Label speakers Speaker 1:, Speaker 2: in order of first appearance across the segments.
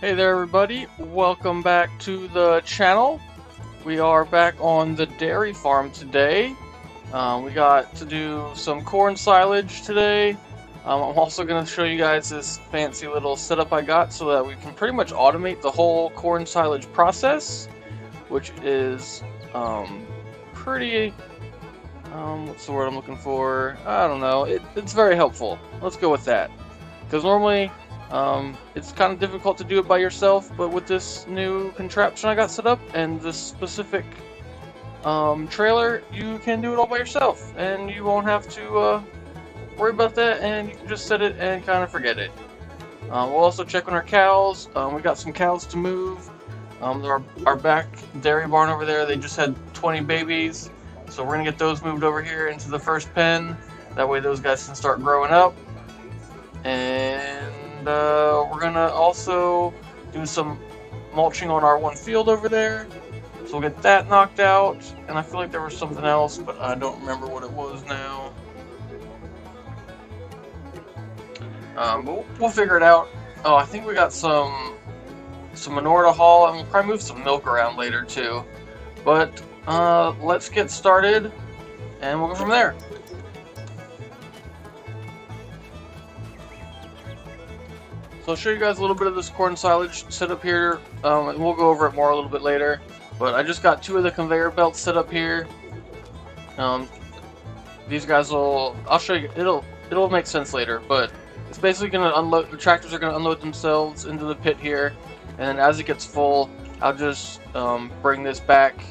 Speaker 1: Hey there everybody, welcome back to the channel. We are back on the dairy farm today. We got to do some corn silage today. I'm also going to show you guys this fancy little setup I got so that we can pretty much automate the whole corn silage process, which is pretty, what's the word I'm looking for? I don't know, it's very helpful. Let's go with that. Because normally, it's kind of difficult to do it by yourself, but with this new contraption I got set up and this specific trailer, you can do it all by yourself, and you won't have to worry about that, and you can just set it and kind of forget it. We'll also check on our cows. We got some cows to move. Our back dairy barn over there, they just had 20 babies, so we're gonna get those moved over here into the first pen. That way those guys can start growing up. And we're gonna also do some mulching on our one field over there, so we'll get that knocked out. And I feel like there was something else, but I don't remember what it was now. But we'll figure it out. Oh, I think we got some manure to haul, and we'll probably move some milk around later too. But let's get started, and we'll go from there. So I'll show you guys a little bit of this corn silage setup here, and we'll go over it more a little bit later. But I just got 2 of the conveyor belts set up here. These guys I'll show you, it'll make sense later, but it's basically gonna unload, the tractors are gonna unload themselves into the pit here, and then as it gets full, I'll just bring this back,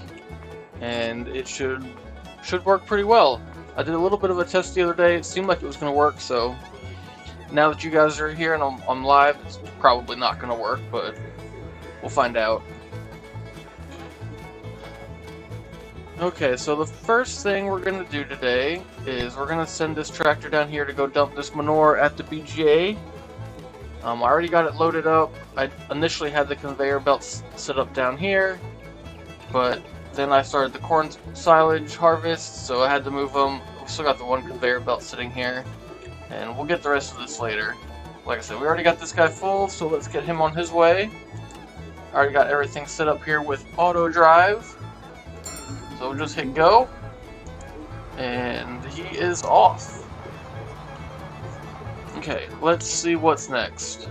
Speaker 1: and it should work pretty well. I did a little bit of a test the other day, it seemed like it was gonna work, so now that you guys are here and I'm live, it's probably not going to work, but we'll find out. Okay, so the first thing we're going to do today is we're going to send this tractor down here to go dump this manure at the BGA. I already got it loaded up. I initially had the conveyor belts set up down here, but then I started the corn silage harvest, so I had to move them. We still got the one conveyor belt sitting here. And we'll get the rest of this later. Like I said, we already got this guy full, so let's get him on his way. I already got everything set up here with Autodrive. So we'll just hit go. And he is off. Okay, let's see what's next.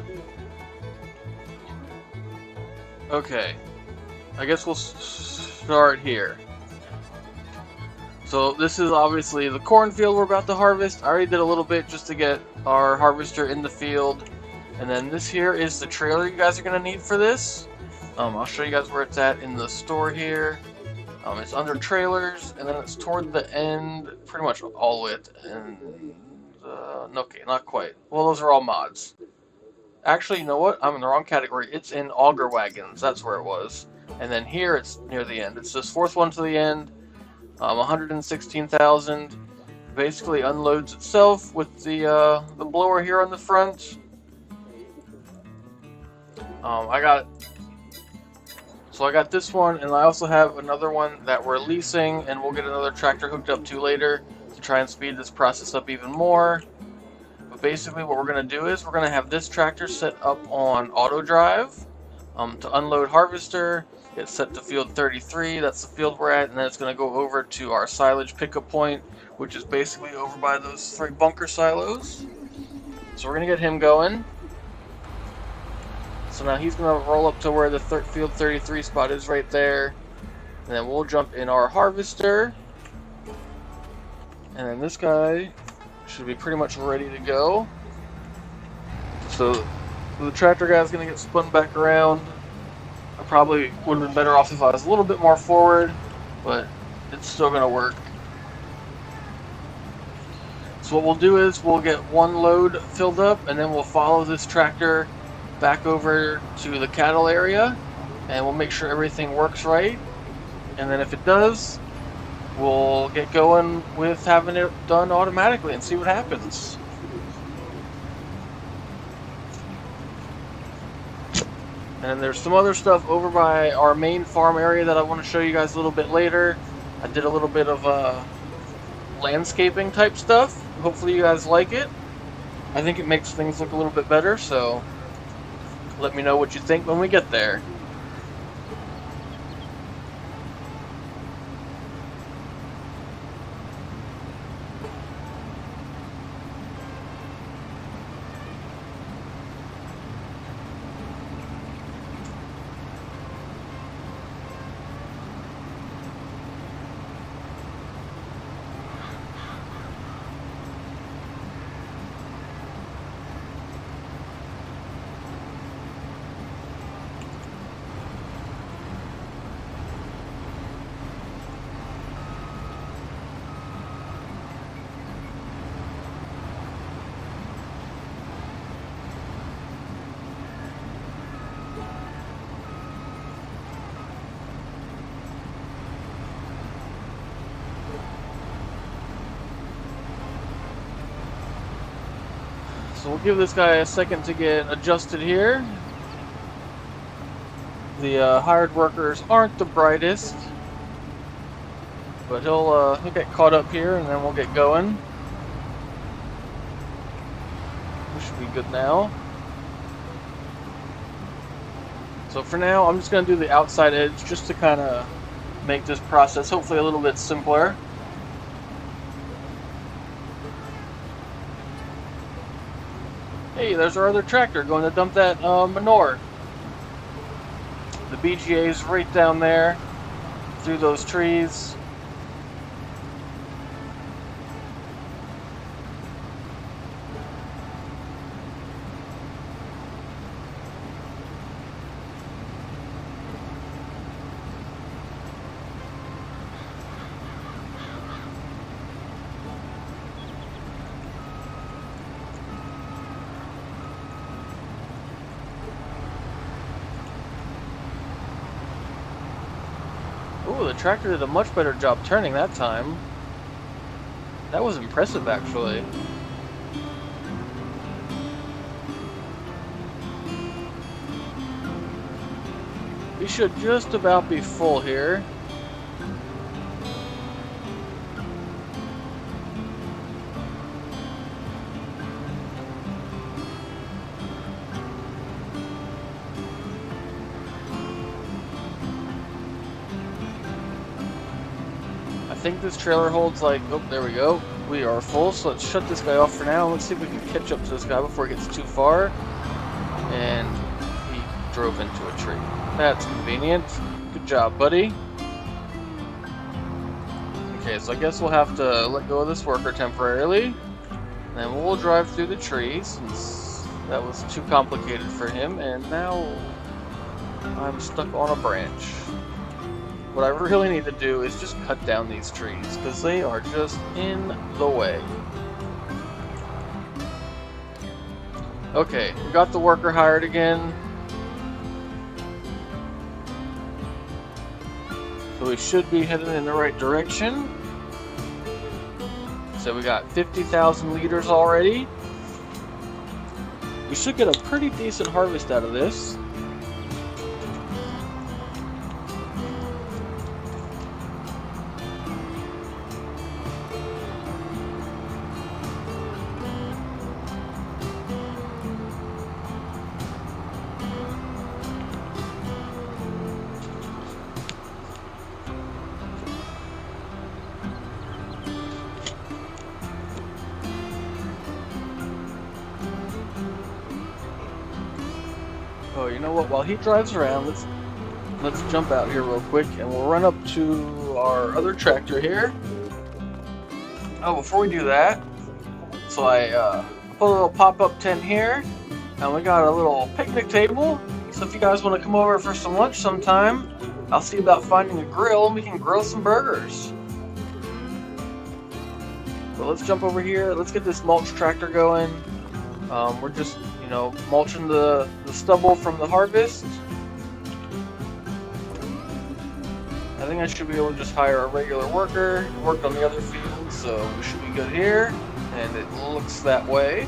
Speaker 1: Okay, I guess we'll start here. So this is obviously the cornfield we're about to harvest. I already did a little bit just to get our harvester in the field. And then this here is the trailer you guys are going to need for this. I'll show you guys where it's at in the store here. It's under trailers, and then it's toward the end, pretty much all the way at the end. Okay, not quite. Well, those are all mods. Actually, you know what? I'm in the wrong category. It's in auger wagons. That's where it was. And then here it's near the end. It's this fourth one to the end. 116,000, basically unloads itself with the blower here on the front. I got this one, and I also have another one that we're leasing, and we'll get another tractor hooked up to later to try and speed this process up even more. But basically what we're going to do is we're going to have this tractor set up on Autodrive to unload harvester. It's set to field 33, that's the field we're at, and then it's going to go over to our silage pickup point, which is basically over by those 3 bunker silos. So we're going to get him going. So now he's going to roll up to where the field 33 spot is right there, and then we'll jump in our harvester, and then this guy should be pretty much ready to go. So the tractor guy is going to get spun back around. I probably would have been better off if I was a little bit more forward, but it's still going to work. So what we'll do is we'll get one load filled up, and then we'll follow this tractor back over to the cattle area, and we'll make sure everything works right. And then if it does, we'll get going with having it done automatically and see what happens. And there's some other stuff over by our main farm area that I want to show you guys a little bit later. I did a little bit of landscaping type stuff. Hopefully you guys like it. I think it makes things look a little bit better, so let me know what you think when we get there. So we'll give this guy a second to get adjusted here. The hired workers aren't the brightest, but he'll get caught up here, and then we'll get going. We should be good now. So for now, I'm just going to do the outside edge just to kind of make this process hopefully a little bit simpler. Hey, there's our other tractor going to dump that manure. The BGA is right down there through those trees. Ooh, the tractor did a much better job turning that time. That was impressive, actually. We should just about be full here. I think this trailer holds like, oh, there we go. We are full, so let's shut this guy off for now. Let's see if we can catch up to this guy before he gets too far. And he drove into a tree. That's convenient. Good job, buddy. Okay, so I guess we'll have to let go of this worker temporarily. And then we'll drive through the trees, since that was too complicated for him. And now I'm stuck on a branch. What I really need to do is just cut down these trees, because they are just in the way. Okay, we got the worker hired again. So we should be heading in the right direction. So we got 50,000 liters already. We should get a pretty decent harvest out of this. Oh, you know what? While he drives around, let's jump out here real quick, and we'll run up to our other tractor here. Oh, before we do that, so I put a little pop-up tent here, and we got a little picnic table. So if you guys want to come over for some lunch sometime, I'll see about finding a grill, and we can grill some burgers. But let's jump over here. Let's get this mulch tractor going. We're just, mulching the stubble from the harvest. I think I should be able to just hire a regular worker. He worked on the other fields, so we should be good here. And it looks that way.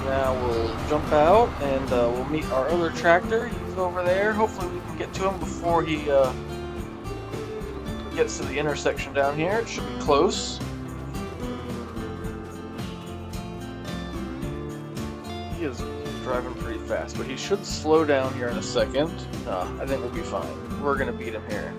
Speaker 1: Now we'll jump out and we'll meet our other tractor. He's over there. Hopefully we can get to him before he gets to the intersection down here. It should be close. He is driving pretty fast, but he should slow down here in a second. I think we'll be fine. We're going to beat him here.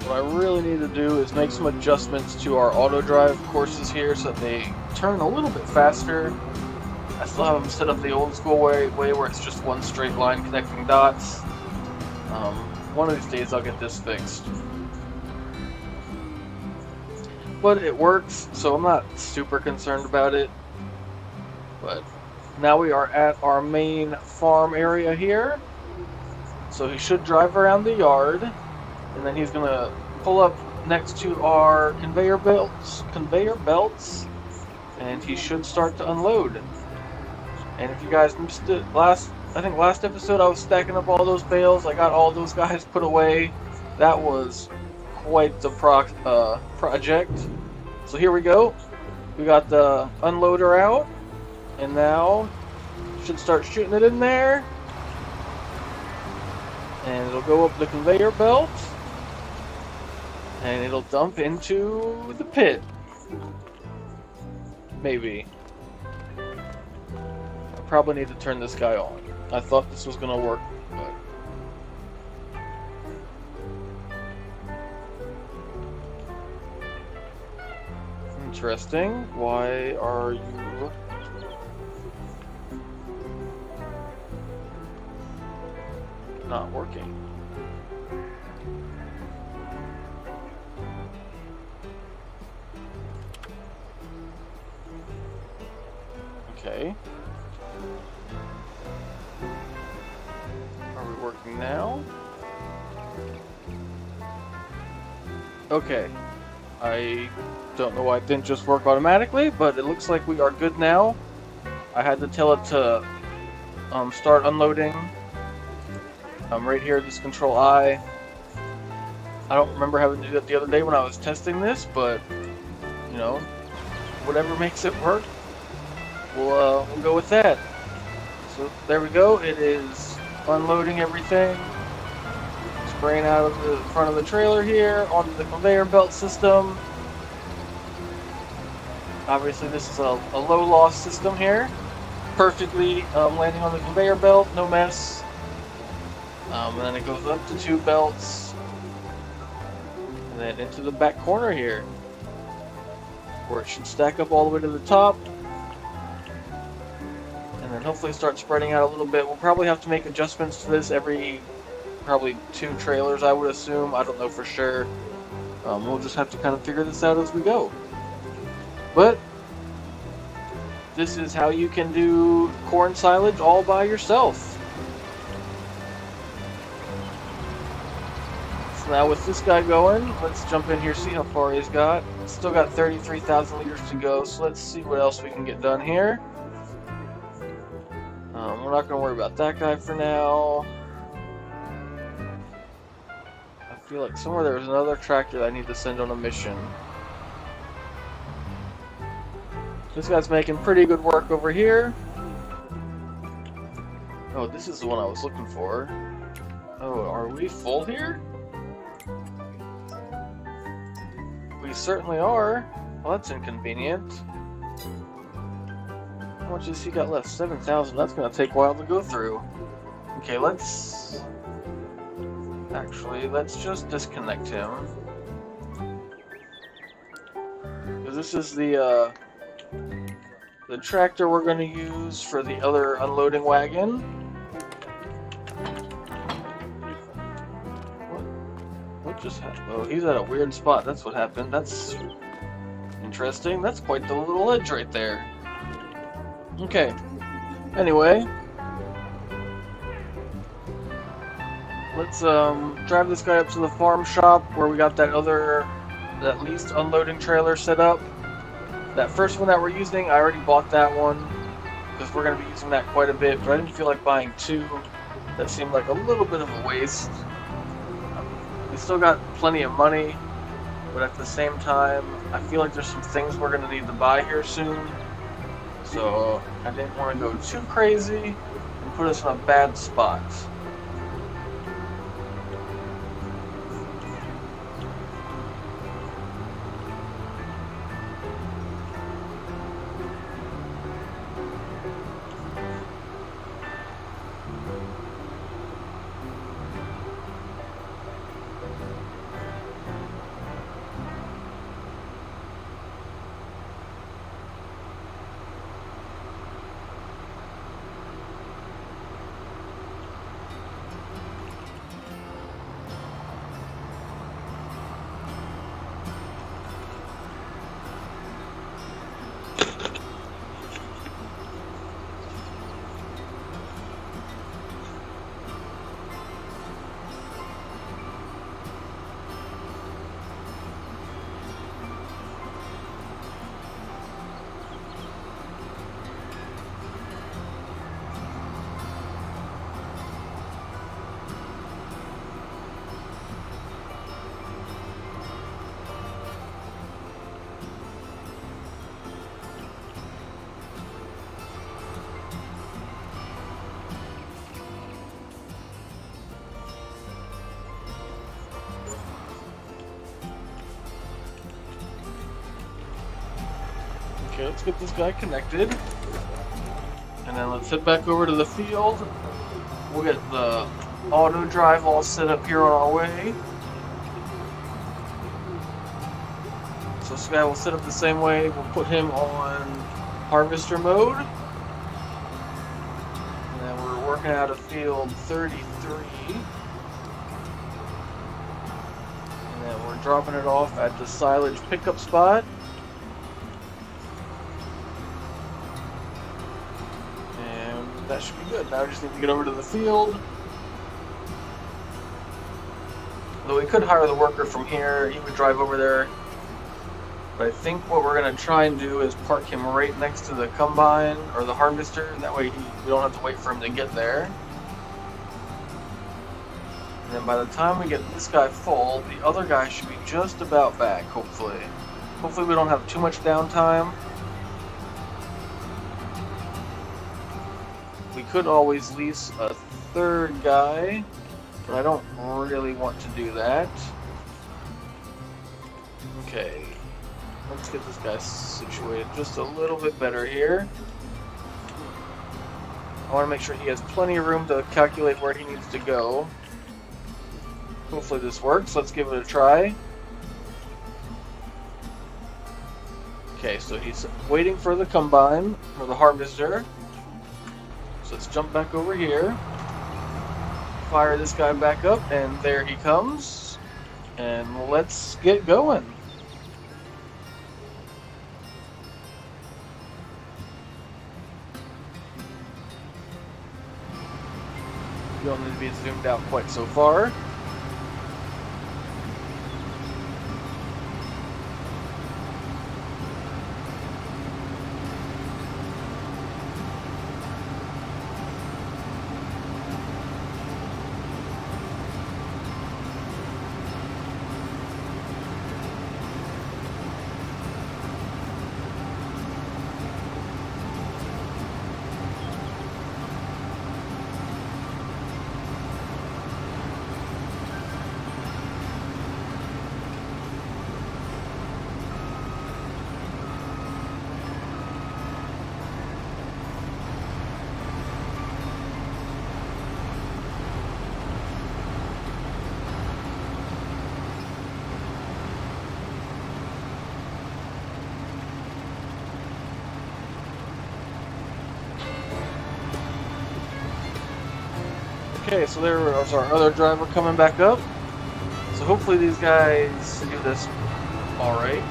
Speaker 1: What I really need to do is make some adjustments to our Autodrive courses here so that they turn a little bit faster. I still have them set up the old school way where it's just one straight line connecting dots. One of these days I'll get this fixed. But it works, so I'm not super concerned about it. But now we are at our main farm area here. So he should drive around the yard. And then he's gonna pull up next to our conveyor belts, and he should start to unload. And if you guys missed it last episode, I was stacking up all those bales. I got all those guys put away. That was quite the project. So here we go. We got the unloader out, and now should start shooting it in there, and it'll go up the conveyor belt. And it'll dump into the pit. Maybe. I probably need to turn this guy on. I thought this was gonna work, but... Interesting. Why are you... not working? Okay. Are we working now? Okay. I don't know why it didn't just work automatically, but it looks like we are good now. I had to tell it to start unloading. Right here, this Control I. I don't remember having to do that the other day when I was testing this, but whatever makes it work. We'll go with that. So there we go. It is unloading everything. Spraying out of the front of the trailer here onto the conveyor belt system. Obviously this is a low loss system here. Perfectly landing on the conveyor belt, no mess. And then it goes up to 2 belts. And then into the back corner here, where it should stack up all the way to the top. And then hopefully start spreading out a little bit. We'll probably have to make adjustments to this every probably 2 trailers, I would assume. I don't know for sure. We'll just have to kind of figure this out as we go. But this is how you can do corn silage all by yourself. So now with this guy going, let's jump in here, see how far he's got. Still got 33,000 liters to go, so let's see what else we can get done here. We're not going to worry about that guy for now. I feel like somewhere there was another tractor that I need to send on a mission. This guy's making pretty good work over here. Oh, this is the one I was looking for. Oh, are we full here? We certainly are. Well, that's inconvenient. How much has he got left? 7,000. That's going to take a while to go through. Okay, let's just disconnect him. Because this is the the tractor we're going to use for the other unloading wagon. What just happened? Oh, he's at a weird spot. That's what happened. That's interesting. That's quite the little ledge right there. Okay. Anyway, let's drive this guy up to the farm shop where we got that leased unloading trailer set up. That first one that we're using, I already bought that one because we're going to be using that quite a bit, but I didn't feel like buying two. That seemed like a little bit of a waste. We still got plenty of money, but at the same time, I feel like there's some things we're going to need to buy here soon. So I didn't want to go too crazy and put us in a bad spot. Okay, let's get this guy connected. And then let's head back over to the field. We'll get the Autodrive all set up here on our way. So this guy will set up the same way. We'll put him on harvester mode. And then we're working out of field 33. And then we're dropping it off at the silage pickup spot. That should be good. Now we just need to get over to the field. Though we could hire the worker from here, he would drive over there. But I think what we're going to try and do is park him right next to the combine or the harvester. That way we don't have to wait for him to get there. And then by the time we get this guy full, the other guy should be just about back, hopefully. Hopefully we don't have too much downtime. We could always lease a third guy, but I don't really want to do that. Okay, let's get this guy situated just a little bit better here. I want to make sure he has plenty of room to calculate where he needs to go. Hopefully this works. Let's give it a try. Okay, so he's waiting for the combine, or the harvester. So let's jump back over here, fire this guy back up, and there he comes. And let's get going. You don't need to be zoomed out quite so far. Okay, so there's our other driver coming back up. So hopefully these guys do this alright.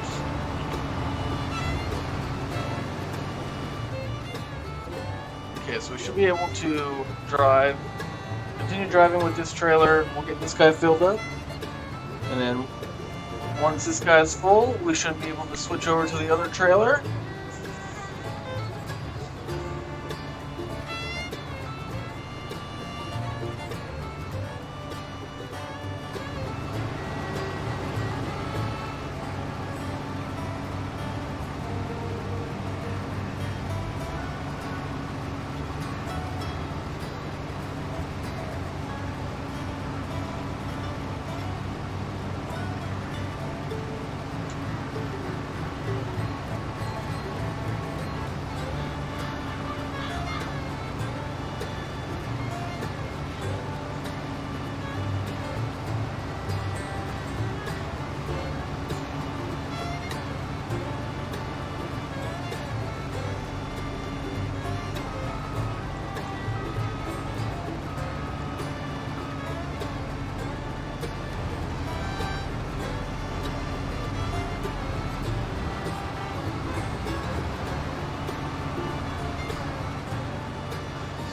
Speaker 1: Okay, so we should be able to continue driving with this trailer. We'll get this guy filled up. And then once this guy's full, we should be able to switch over to the other trailer.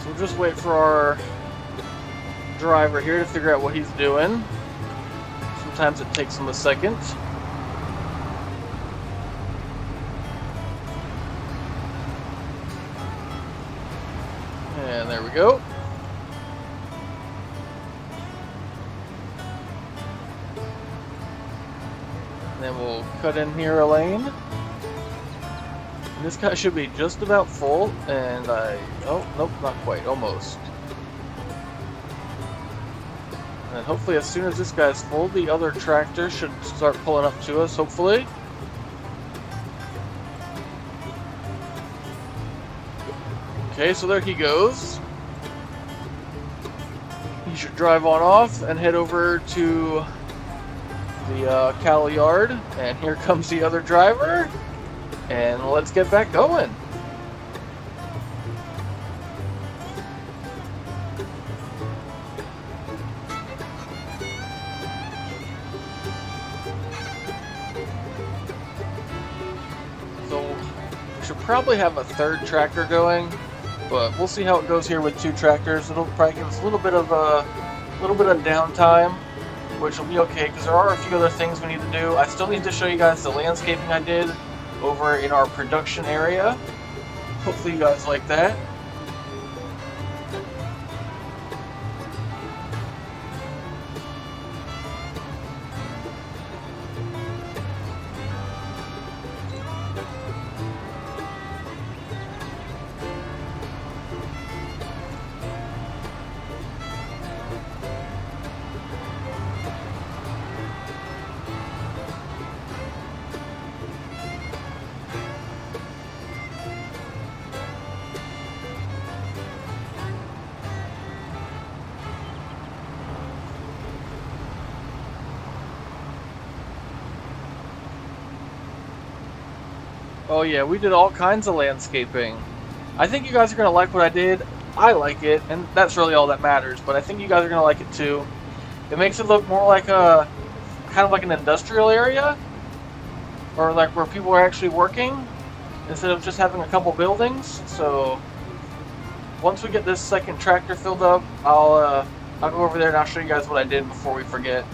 Speaker 1: We'll just wait for our driver here to figure out what he's doing. Sometimes it takes him a second. And there we go. And then we'll cut in here a lane. This guy should be just about full, and oh, nope, not quite, almost. And hopefully as soon as this guy's full, the other tractor should start pulling up to us, hopefully. Okay, so there he goes. He should drive on off and head over to the cattle yard, and here comes the other driver. And let's get back going. So we should probably have a third tractor going, but we'll see how it goes here with two tractors. It'll probably give us a little bit of downtime, which will be okay because there are a few other things we need to do. I still need to show you guys the landscaping I did over in our production area. Hopefully you guys like that. Oh yeah, we did all kinds of landscaping. I think you guys are going to like what I did. I like it, and that's really all that matters, but I think you guys are going to like it too. It makes it look more like a, kind of like an industrial area, or like where people are actually working, instead of just having a couple buildings. So, once we get this second tractor filled up, I'll go over there and I'll show you guys what I did before we forget.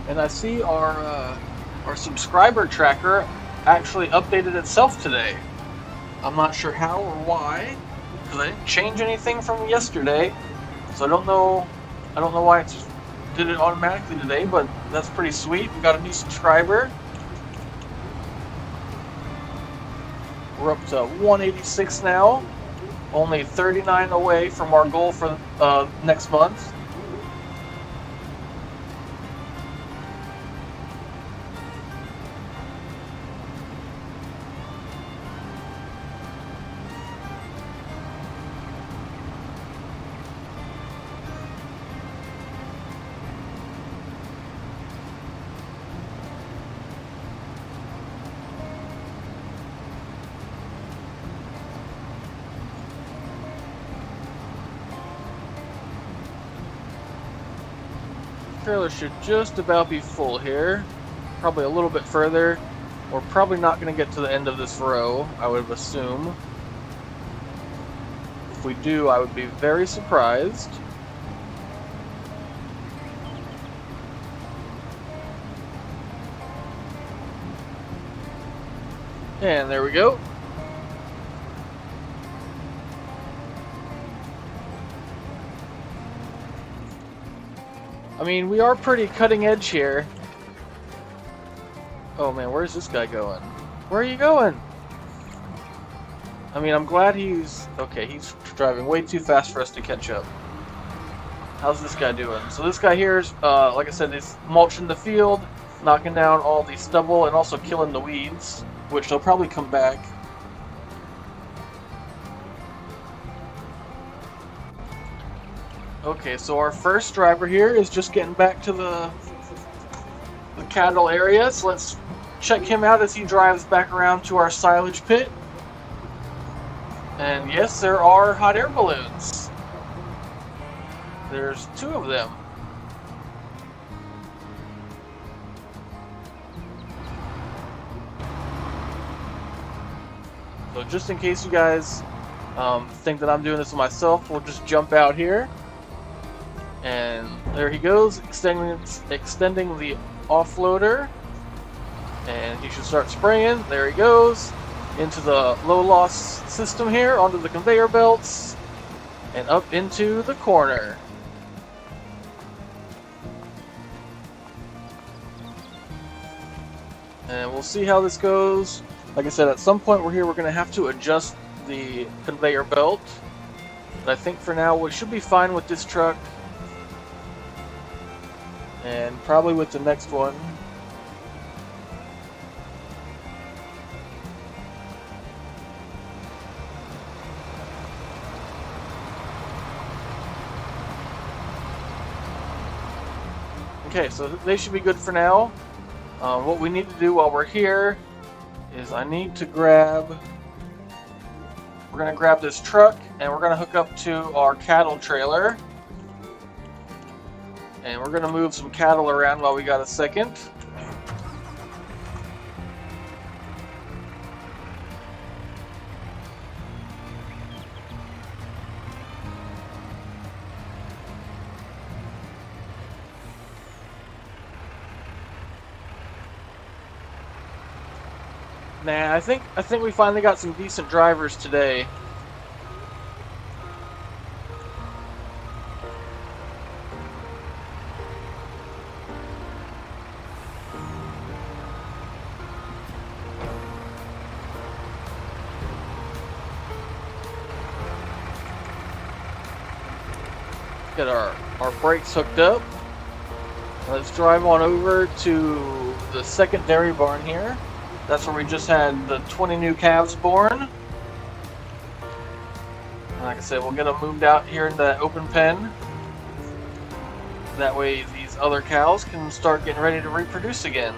Speaker 1: And I see our subscriber tracker actually updated itself today. I'm not sure how or why, because I didn't change anything from yesterday. So I don't know why it did it automatically today, but that's pretty sweet. We got a new subscriber. We're up to 186 now, only 39 away from our goal for next month. trailer should just about be full here. Probably a little bit further. We're probably not going to get to the end of this row, I would assume. If we do, I would be very surprised. And there we go. I mean, we are pretty cutting edge here. Oh man, where's this guy going? Where are you going? I mean, I'm glad he's... Okay, he's driving way too fast for us to catch up. How's this guy doing? So this guy here is, like I said, is mulching the field, knocking down all the stubble, and also killing the weeds, which they'll probably come back. Okay, so our first driver here is just getting back to the cattle area, so let's check him out as he drives back around to our silage pit. And yes, there are hot air balloons. There's 2 of them. So just in case you guys think that I'm doing this myself, we'll just jump out here. And there he goes, extending the offloader. And he should start spraying. There he goes. Into the low loss system here, onto the conveyor belts, and up into the corner. And we'll see how this goes. Like I said, at some point we're going to have to adjust the conveyor belt. But I think for now we should be fine with this truck. And probably with the next one. Okay, so they should be good for now. What we need to do while we're here is I need to grab... We're going to grab this truck and we're going to hook up to our cattle trailer. And we're going to move some cattle around while we got a second. Nah, I think we finally got some decent drivers today. Get our brakes hooked up. Let's drive on over to the second dairy barn here. That's where we just had the 20 new calves born. And like I said, we'll get them moved out here in the open pen. That way these other cows can start getting ready to reproduce again.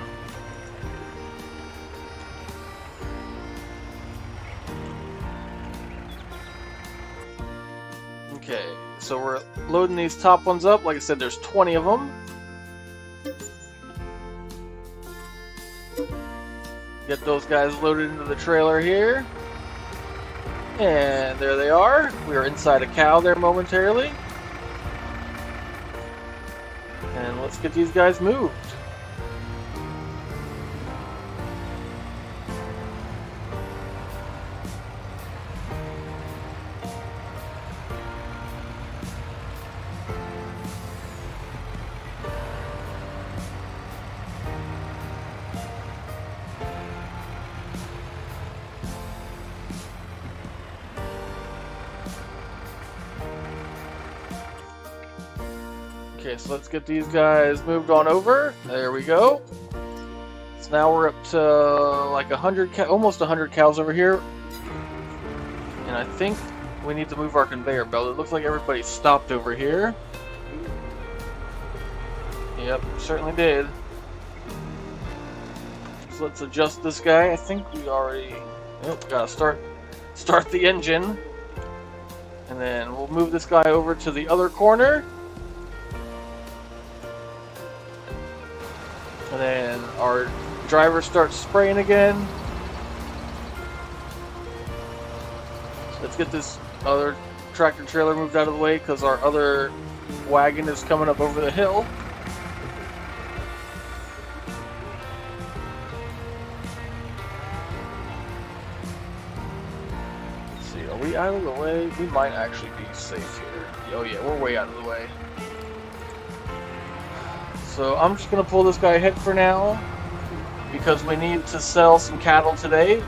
Speaker 1: Okay, so we're loading these top ones up. Like I said, there's 20 of them. Get those guys loaded into the trailer here. And there they are. We are inside a cow there momentarily. And let's get these guys moved. Okay, so let's get these guys moved on over. There we go. So now we're up to like 100, almost 100 cows over here. And I think we need to move our conveyor belt. It looks like everybody stopped over here. Yep, certainly did. So let's adjust this guy. I think we already... Yep, gotta start the engine. And then we'll move this guy over to the other corner. then our driver starts spraying again. So let's get this other tractor trailer moved out of the way because our other wagon is coming up over the hill. Let's see, are we out of the way? We might actually be safe here. Oh yeah, we're way out of the way. So I'm just going to pull this guy ahead for now because we need to sell some cattle today.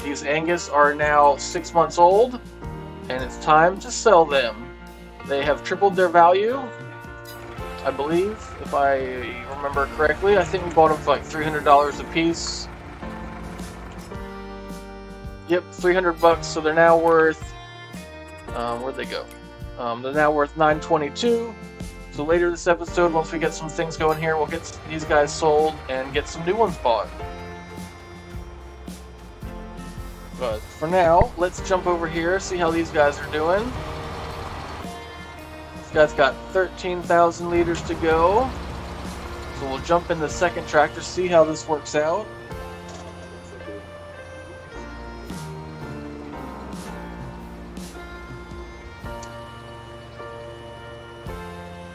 Speaker 1: These Angus are now 6 months old and it's time to sell them. They have tripled their value, I believe, if I remember correctly. I think we bought them for like $300 a piece. Yep, 300 bucks, so they're now worth, where'd they go? They're now worth $922. So later this episode, once we get some things going here, we'll get these guys sold and get some new ones bought. But for now, let's jump over here, see how these guys are doing. This guy's got 13,000 liters to go. So we'll jump in the second tractor, see how this works out.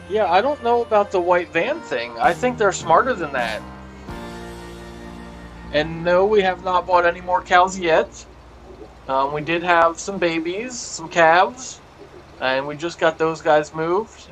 Speaker 1: Yeah, I don't know about the white van thing. I think they're smarter than that. And no, we have not bought any more cows yet. We did have some babies, some calves, and we just got those guys moved.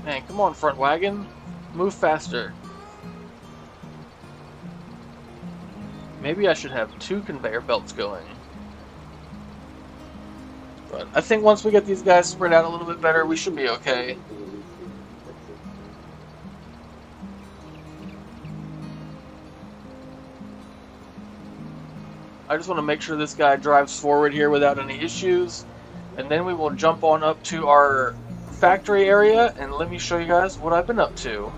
Speaker 1: Man, come on, front wagon. Move faster. Maybe I should have 2 conveyor belts going. But I think once we get these guys spread out a little bit better, we should be okay. I just want to make sure this guy drives forward here without any issues. And then we will jump on up to our factory area and let me show you guys what I've been up to.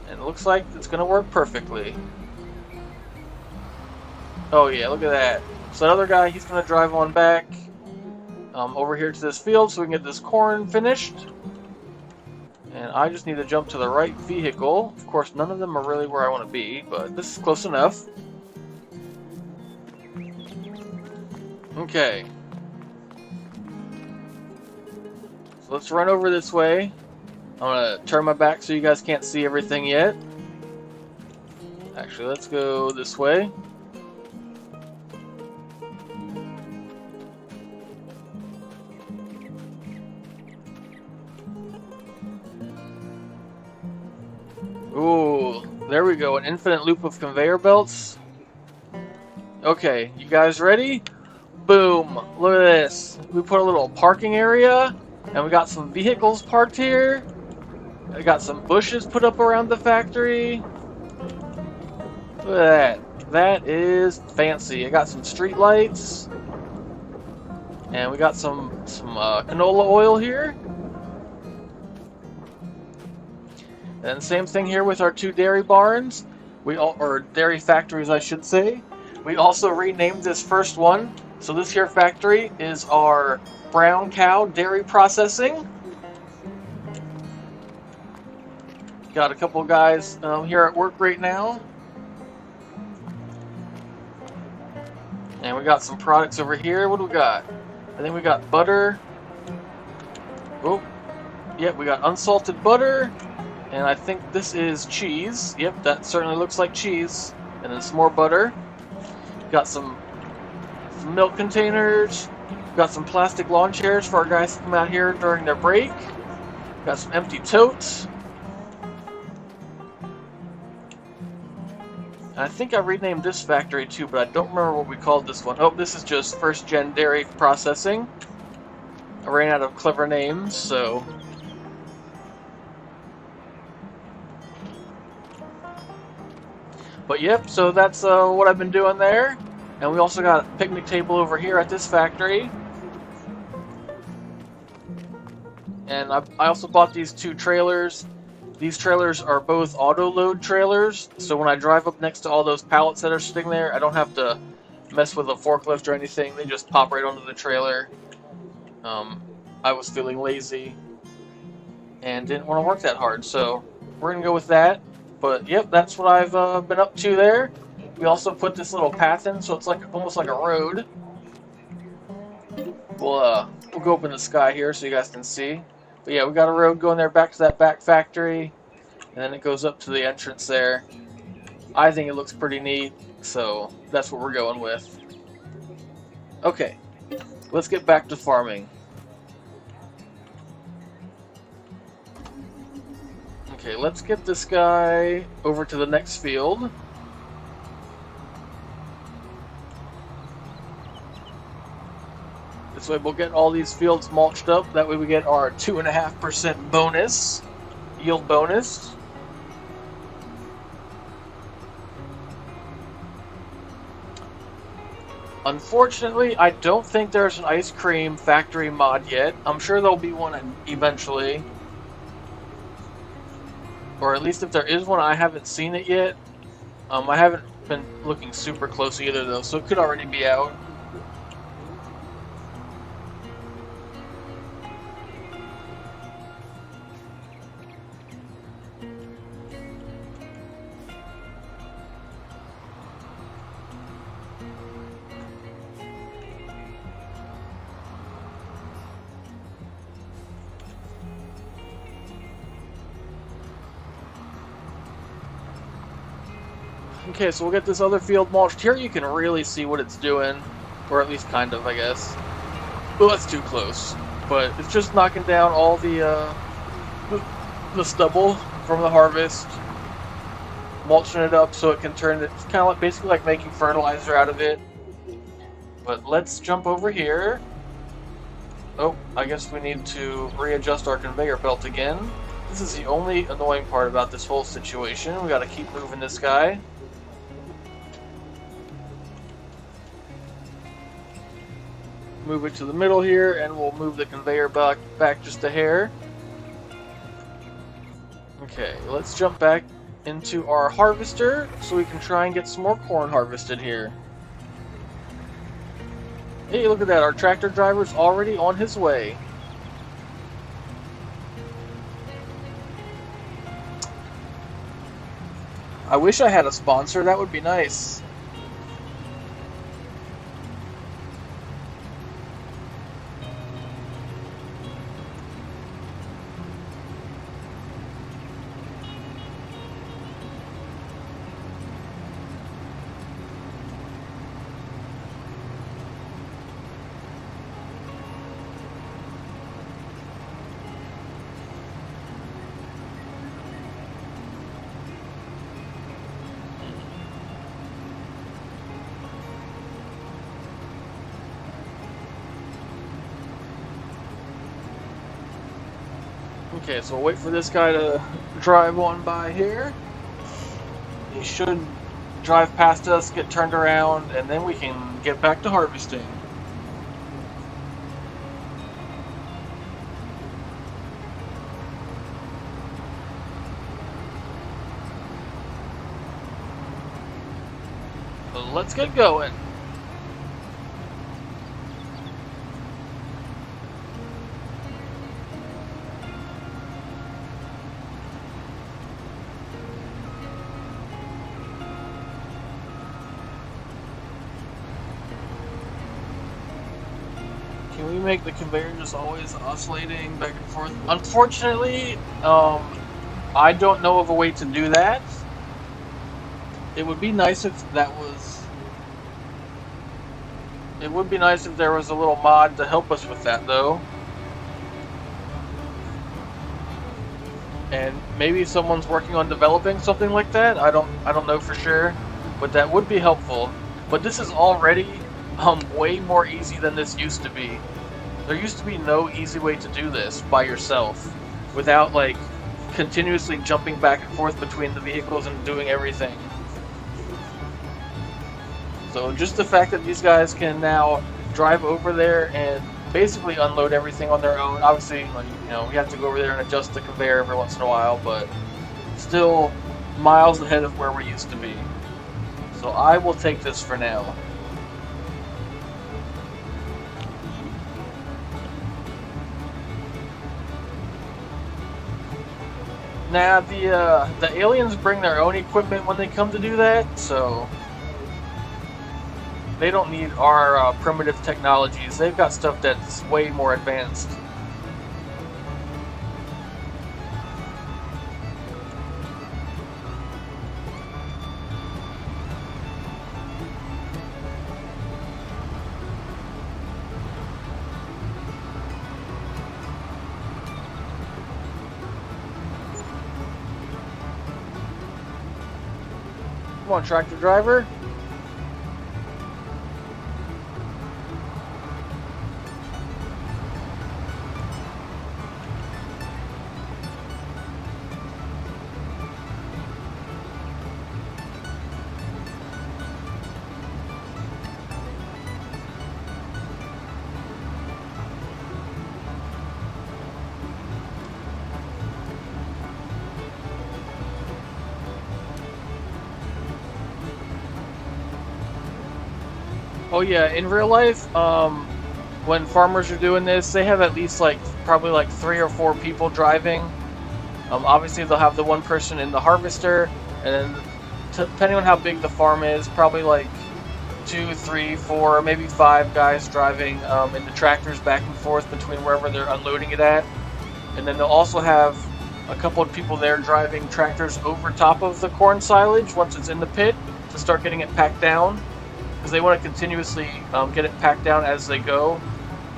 Speaker 1: And it looks like it's gonna work perfectly. Oh yeah, look at that. So that other guy, he's gonna drive on back over here to this field so we can get this corn finished. And I just need to jump to the right vehicle. Of course, none of them are really where I want to be, but this is close enough. Okay. So let's run over this way. I'm gonna turn my back so you guys can't see everything yet. Actually, let's go this way. Ooh, there we go, an infinite loop of conveyor belts. Okay, you guys ready? Boom, look at this. We put a little parking area, and we got some vehicles parked here. I got some bushes put up around the factory. Look at that. That is fancy. I got some street lights. And we got some canola oil here. And same thing here with our 2 dairy barns. Or dairy factories, I should say. We also renamed this first one. So this here factory is our brown cow dairy processing. Got a couple guys here at work right now. And we got some products over here. What do we got? I think we got butter. Oh, yep, we got unsalted butter. And I think this is cheese. Yep, that certainly looks like cheese. And then some more butter. Got some milk containers. Got some plastic lawn chairs for our guys to come out here during their break. Got some empty totes. I think I renamed this factory too, but I don't remember what we called this one. Oh, this is just first gen dairy processing. I ran out of clever names, so... But yep, so that's what I've been doing there. And we also got a picnic table over here at this factory. And I also bought these 2 trailers. These trailers are both auto-load trailers, so when I drive up next to all those pallets that are sitting there, I don't have to mess with a forklift or anything. They just pop right onto the trailer. I was feeling lazy and didn't want to work that hard, so we're going to go with that. But yep, that's what I've been up to there. We also put this little path in, so it's like almost like a road. We'll go up in the sky here so you guys can see. But yeah, we got a road going there back to that back factory, and then it goes up to the entrance there. I think it looks pretty neat, so that's what we're going with. Okay, let's get back to farming. Okay, let's get this guy over to the next field. This way we'll get all these fields mulched up. That way we get our 2.5% bonus, yield bonus. Unfortunately, I don't think there's an ice cream factory mod yet. I'm sure there'll be one eventually. Or at least if there is one, I haven't seen it yet. I haven't been looking super close either though, so it could already be out. Okay, so we'll get this other field mulched. Here you can really see what it's doing. Or at least kind of, I guess. Well, that's too close. But it's just knocking down all the stubble from the harvest. Mulching it up so it can turn it. It's kind of like, basically like making fertilizer out of it. But let's jump over here. Oh, I guess we need to readjust our conveyor belt again. This is the only annoying part about this whole situation. We gotta keep moving this guy. Move it to the middle here, and we'll move the conveyor back just a hair. Okay, let's jump back into our harvester so we can try and get some more corn harvested here. Hey, look at that, our tractor driver's already on his way. I wish I had a sponsor, that would be nice. Okay, so we'll wait for this guy to drive on by here. He should drive past us, get turned around, and then we can get back to harvesting. So let's get going. Can we make the conveyor just always oscillating back and forth? Unfortunately, I don't know of a way to do that. It would be nice if that was... It would be nice if there was a little mod to help us with that, though. And maybe someone's working on developing something like that. I don't know for sure, but that would be helpful. But this is already way more easy than this used to be. There used to be no easy way to do this by yourself without like continuously jumping back and forth between the vehicles and doing everything. So just the fact that these guys can now drive over there and basically unload everything on their own. Obviously, like, you know, we have to go over there and adjust the conveyor every once in a while, but still miles ahead of where we used to be. So I will take this for now. Now the aliens bring their own equipment when they come to do that, so they don't need our primitive technologies. They've got stuff that's way more advanced. Come on, tractor driver. Oh yeah, in real life, when farmers are doing this, they have at least probably like 3 or 4 people driving. Obviously they'll have the one person in the harvester, and then depending on how big the farm is, probably like 2, 3, 4, maybe 5 guys driving in the tractors back and forth between wherever they're unloading it at. And then they'll also have a couple of people there driving tractors over top of the corn silage once it's in the pit to start getting it packed down. Because they want to continuously get it packed down as they go.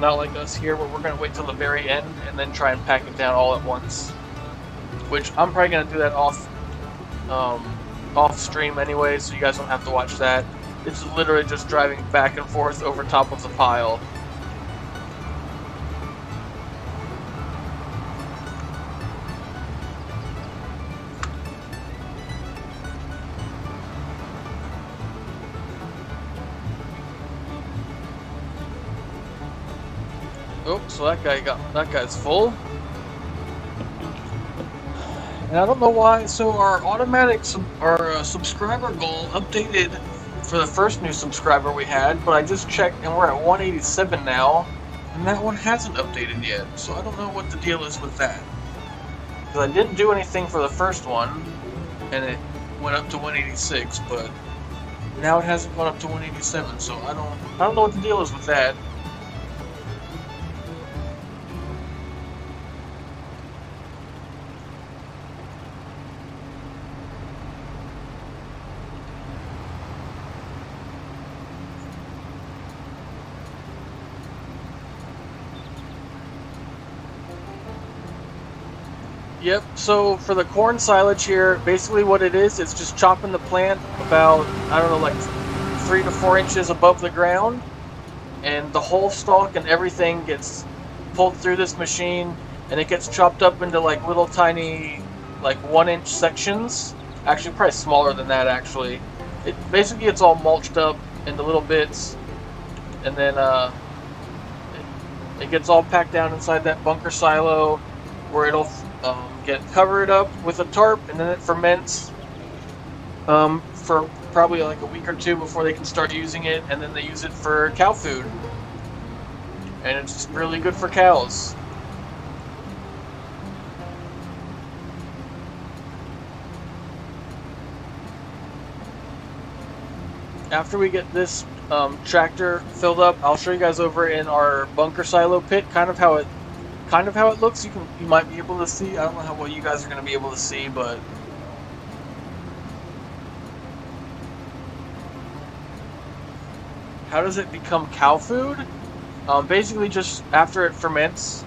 Speaker 1: Not like us here where we're going to wait till the very end and then try and pack it down all at once. Which I'm probably going to do that off stream anyway, so you guys don't have to watch that. It's literally just driving back and forth over top of the pile. Oh, so that guy's full. And I don't know why. So our automatic subscriber goal updated for the first new subscriber we had, but I just checked and we're at 187 now, and that one hasn't updated yet. So I don't know what the deal is with that. Because I didn't do anything for the first one, and it went up to 186, but now it hasn't gone up to 187. So I don't know what the deal is with that. Yep, so for the corn silage here, basically what it is, it's just chopping the plant about, I don't know, like 3 to 4 inches above the ground, and the whole stalk and everything gets pulled through this machine, and it gets chopped up into like little tiny, like 1-inch sections. Actually, probably smaller than that, actually. It basically gets all mulched up into little bits, and then it gets all packed down inside that bunker silo, where it'll get covered up with a tarp, and then it ferments for probably like a week or 2 before they can start using it, and then they use it for cow food. And it's really good for cows. After we get this tractor filled up, I'll show you guys over in our bunker silo pit kind of how it looks. You might be able to see. I don't know how well you guys are going to be able to see, but how does it become cow food? Basically, just after it ferments.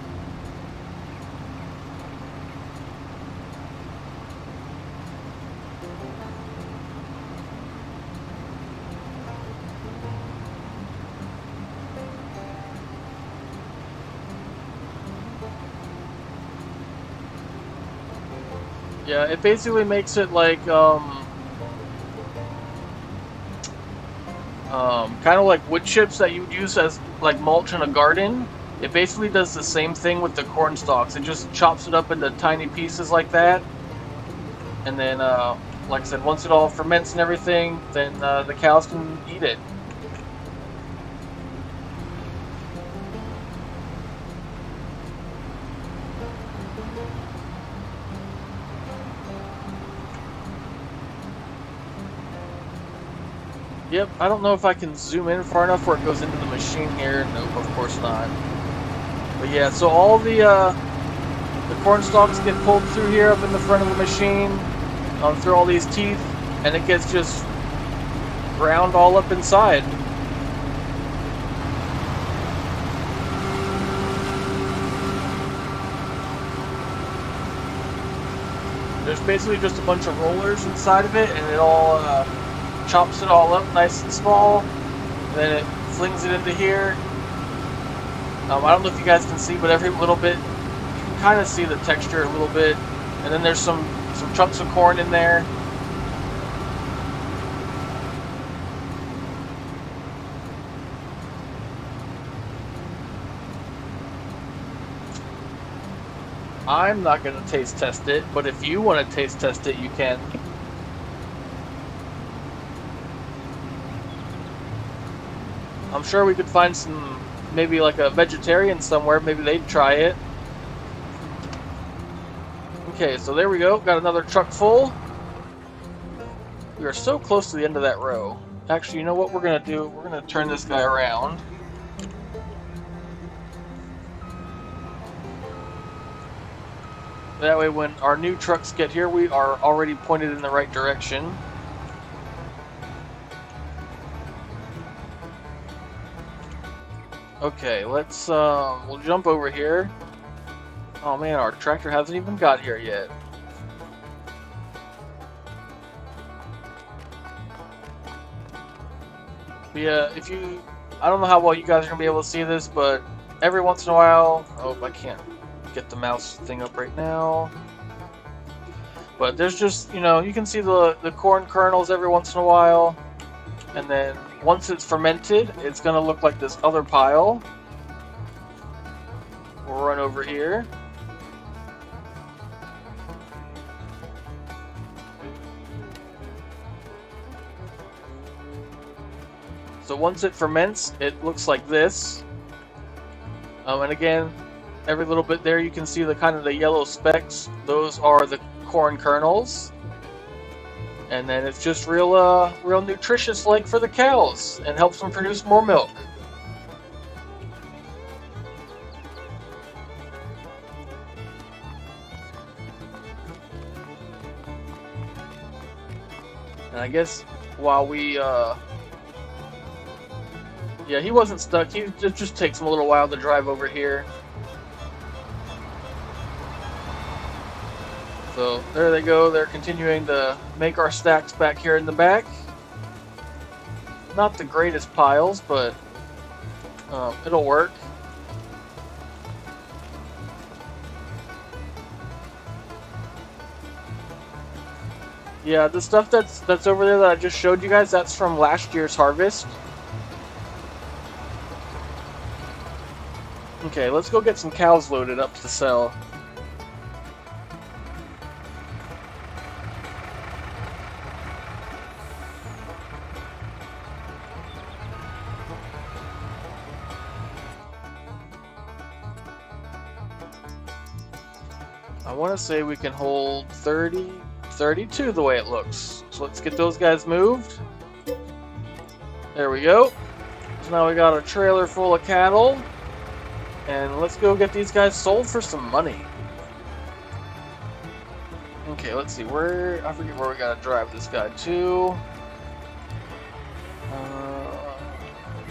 Speaker 1: Yeah, it basically makes it like kind of like wood chips that you would use as like mulch in a garden, It basically does the same thing with the corn stalks. It just chops it up into tiny pieces like that. And then, like I said, once it all ferments and everything, then the cows can eat it. Yep, I don't know if I can zoom in far enough where it goes into the machine here. Nope, of course not. But yeah, so all the corn stalks get pulled through here up in the front of the machine, through all these teeth, and it gets just ground all up inside. There's basically just a bunch of rollers inside of it, and it all chops it all up nice and small, and then it flings it into here. I don't know if you guys can see, but every little bit, you can kind of see the texture a little bit, and then there's some chunks of corn in there. I'm not going to taste test it, but if you want to taste test it, you can. I'm sure we could find some, maybe like a vegetarian somewhere, maybe they'd try it. Okay, so there we go, got another truck full. We are so close to the end of that row. Actually, you know what we're going to do? We're going to turn this guy around. That way when our new trucks get here, we are already pointed in the right direction. Okay, let's, we'll jump over here. Oh man, our tractor hasn't even got here yet. But yeah, I don't know how well you guys are going to be able to see this, but every once in a while, oh, I can't get the mouse thing up right now. But there's just, you can see the corn kernels every once in a while. And then once it's fermented, it's going to look like this other pile. We'll run over here. So once it ferments, it looks like this. And again, every little bit there you can see the kind of the yellow specks. Those are the corn kernels. And then it's just real nutritious like for the cows and helps them produce more milk. And I guess while we yeah, he wasn't stuck. It just takes him a little while to drive over here. So there they go. They're continuing to make our stacks back here in the back. Not the greatest piles, but it'll work. Yeah, the stuff that's over there that I just showed you guys, that's from last year's harvest. Okay, let's go get some cows loaded up to sell. I want to say we can hold 32 the way it looks. So let's get those guys moved. There we go. So now we got a trailer full of cattle. And let's go get these guys sold for some money. Okay, let's see. I forget where we gotta drive this guy to.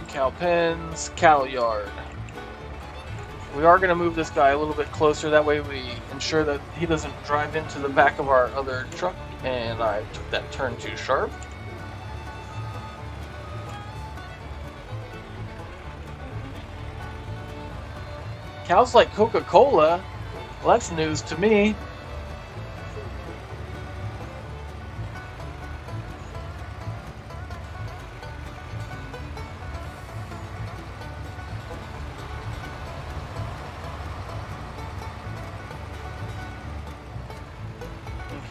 Speaker 1: Cow pens, cattle yard. We are going to move this guy a little bit closer, that way we ensure that he doesn't drive into the back of our other truck, and I took that turn too sharp. Cows like Coca-Cola? Well, that's news to me.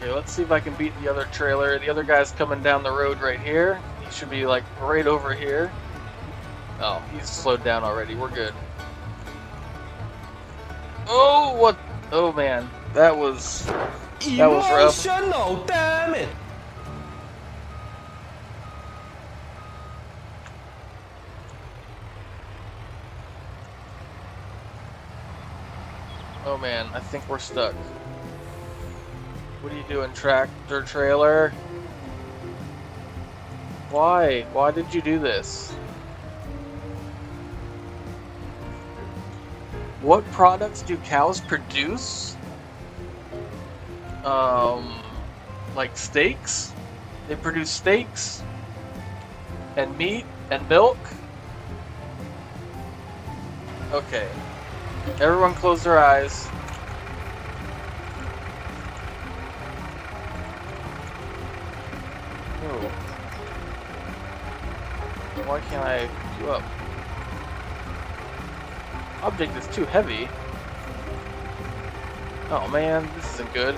Speaker 1: Okay, let's see if I can beat the other trailer. The other guy's coming down the road right here. He should be like right over here. Oh, he's slowed down already. We're good. Oh, what? Oh man, that was rough.
Speaker 2: Emotional, damn it!
Speaker 1: Oh man, I think we're stuck. What are you doing, tractor trailer? Why? Why did you do this? What products do cows produce? Like steaks? They produce steaks and meat and milk. Okay. Everyone close their eyes. Oh. Why can't I pick you up? Object is too heavy. Oh man, this isn't good.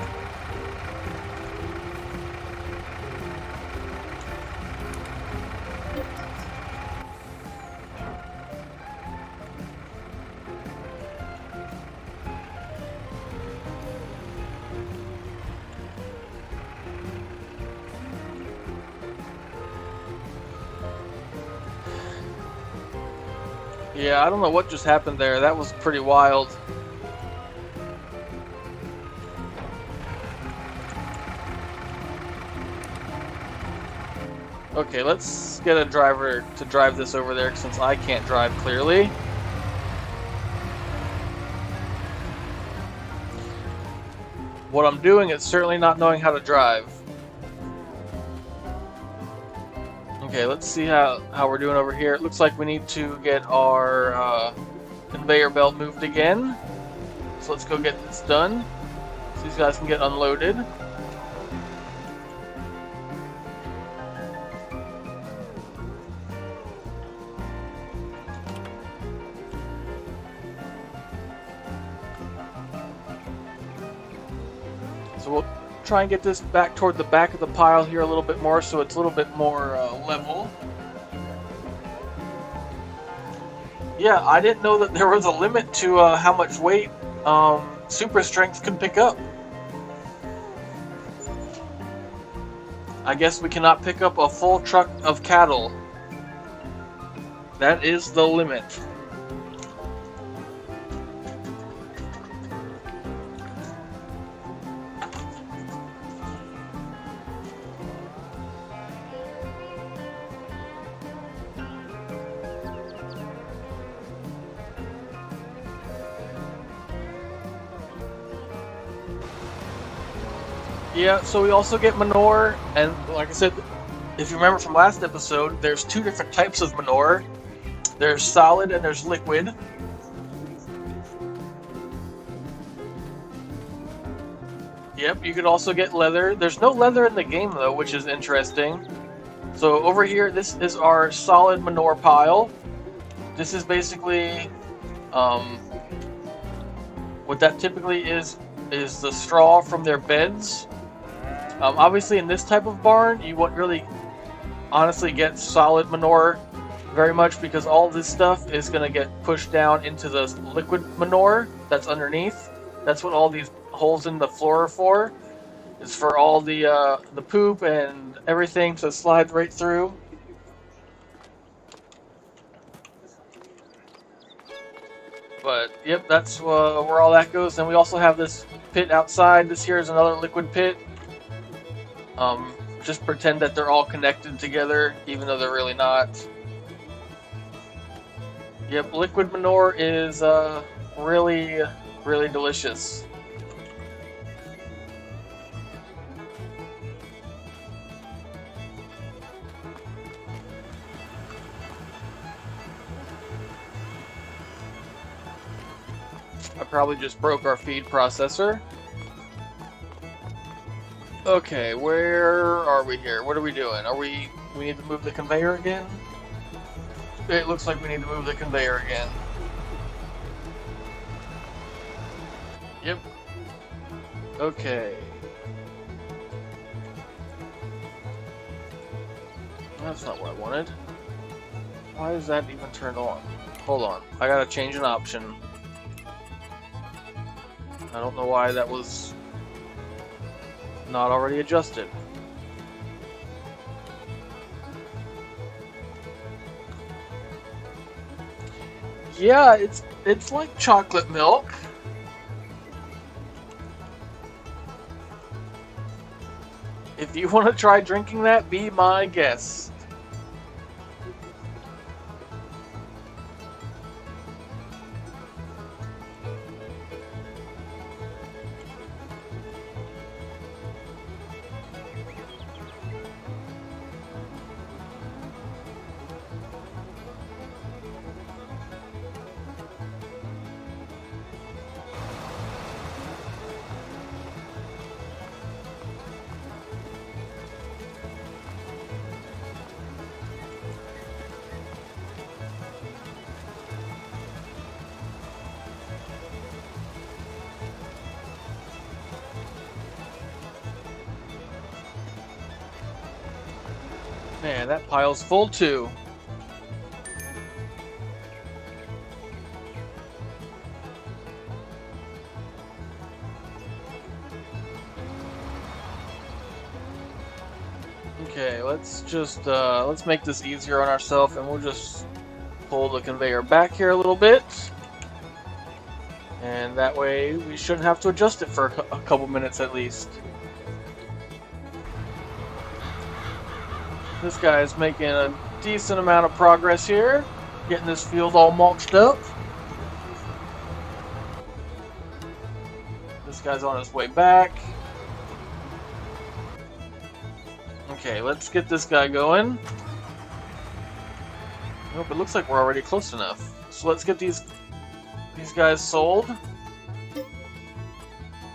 Speaker 1: Yeah, I don't know what just happened there. That was pretty wild. Okay, let's get a driver to drive this over there since I can't drive clearly. What I'm doing is certainly not knowing how to drive. Okay, let's see how we're doing over here. It looks like we need to get our conveyor belt moved again. So let's go get this done so these guys can get unloaded. So we'll try and get this back toward the back of the pile here a little bit more so it's a little bit more level. Yeah, I didn't know that there was a limit to how much weight super strength can pick up. I guess we cannot pick up a full truck of cattle. That is the limit. Yeah, so we also get manure, and like I said, if you remember from last episode, there's two different types of manure. There's solid and there's liquid. Yep, you could also get leather. There's no leather in the game though, which is interesting. So over here, this is our solid manure pile. This is basically, what that typically is the straw from their beds. Obviously in this type of barn, you won't really honestly get solid manure very much because all this stuff is going to get pushed down into the liquid manure that's underneath. That's what all these holes in the floor are for. It's for all the poop and everything to slide right through. But yep, that's where all that goes. And we also have this pit outside. This here is another liquid pit. Just pretend that they're all connected together, even though they're really not. Yep, liquid manure is really, really delicious. I probably just broke our feed processor. Okay, where are we here? What are we doing? We need to move the conveyor again? It looks like we need to move the conveyor again. Yep. Okay. That's not what I wanted. Why is that even turned on? Hold on. I gotta change an option. I don't know why that was not already adjusted. Yeah, it's like chocolate milk. If you want to try drinking that, be my guest. Man, that pile's full too. Okay, let's just let's make this easier on ourselves, and we'll just pull the conveyor back here a little bit, and that way we shouldn't have to adjust it for a couple minutes at least. This guy's making a decent amount of progress here, getting this field all mulched up. This guy's on his way back. Okay, let's get this guy going. Nope, it looks like we're already close enough. So let's get these guys sold.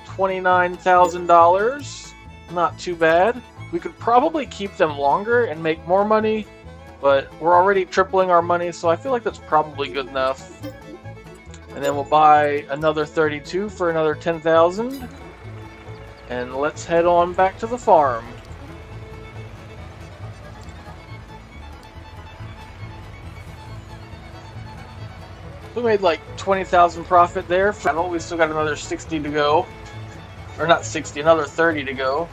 Speaker 1: $29,000. Not too bad. We could probably keep them longer and make more money, but we're already tripling our money, so I feel like that's probably good enough. And then we'll buy another 32 for another 10,000. And let's head on back to the farm. We made like 20,000 profit there. We still got another 60 to go. Or not 60, another 30 to go.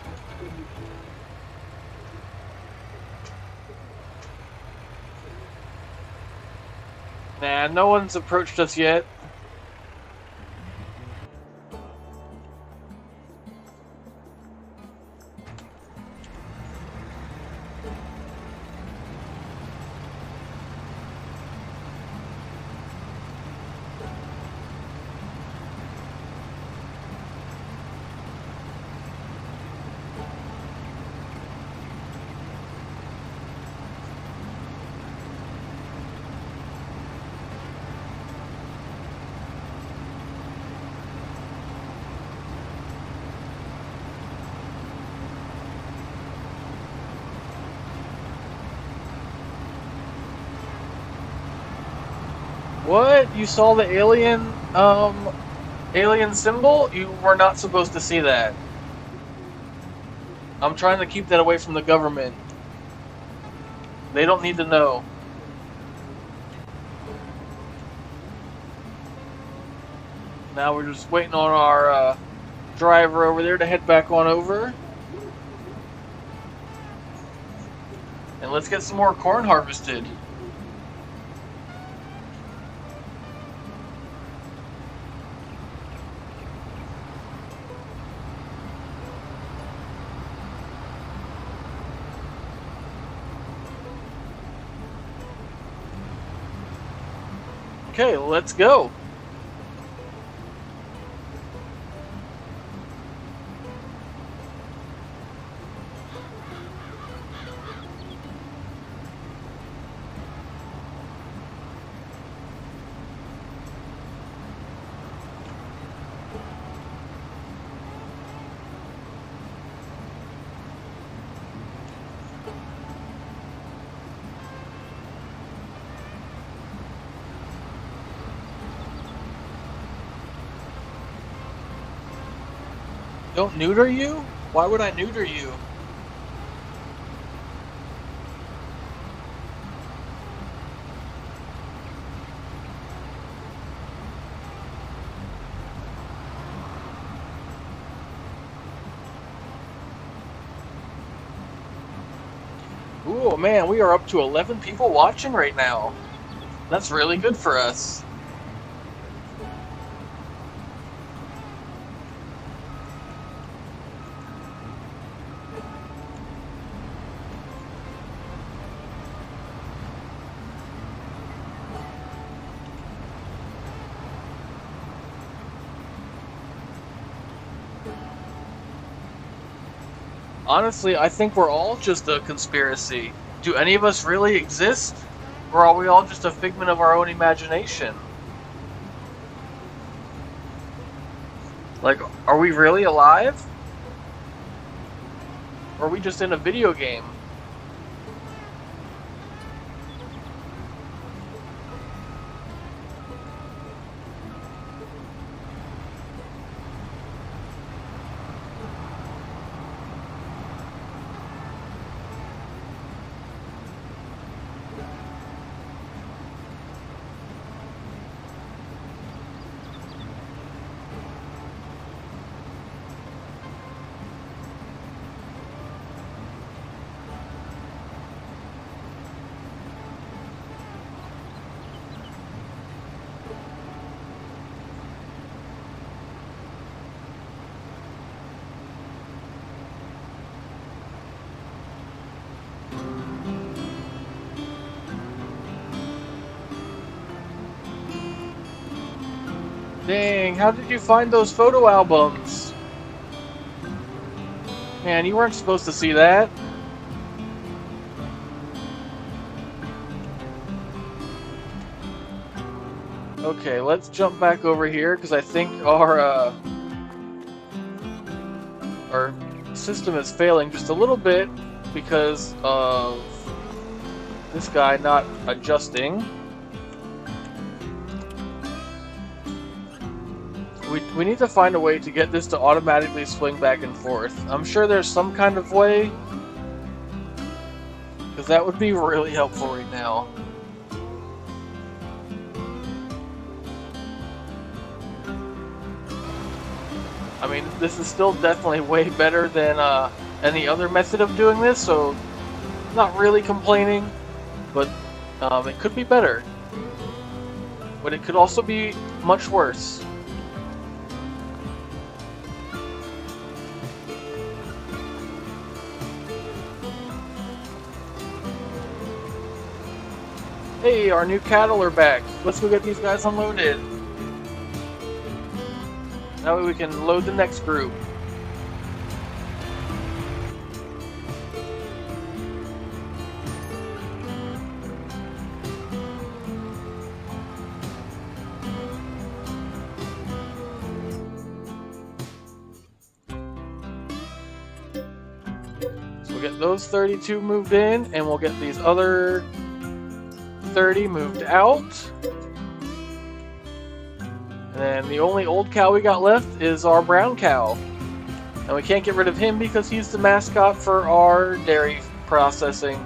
Speaker 1: Nah, no one's approached us yet. What? You saw the alien symbol? You were not supposed to see that. I'm trying to keep that away from the government. They don't need to know. Now we're just waiting on our driver over there to head back on over. And let's get some more corn harvested. Okay, let's go. Don't neuter you? Why would I neuter you? Oh man, we are up to 11 people watching right now. That's really good for us. Honestly, I think we're all just a conspiracy. Do any of us really exist? Or are we all just a figment of our own imagination? Like, are we really alive? Or are we just in a video game? Dang, how did you find those photo albums? Man, you weren't supposed to see that. Okay, let's jump back over here, because I think our system is failing just a little bit because of this guy not adjusting. We need to find a way to get this to automatically swing back and forth. I'm sure there's some kind of way, because that would be really helpful right now. I mean, this is still definitely way better than any other method of doing this, so not really complaining, but it could be better. But it could also be much worse. Hey, our new cattle are back. Let's go get these guys unloaded. That way we can load the next group. So we'll get those 32 moved in, and we'll get these other 30 moved out. And then the only old cow we got left is our brown cow. And we can't get rid of him because he's the mascot for our dairy processing.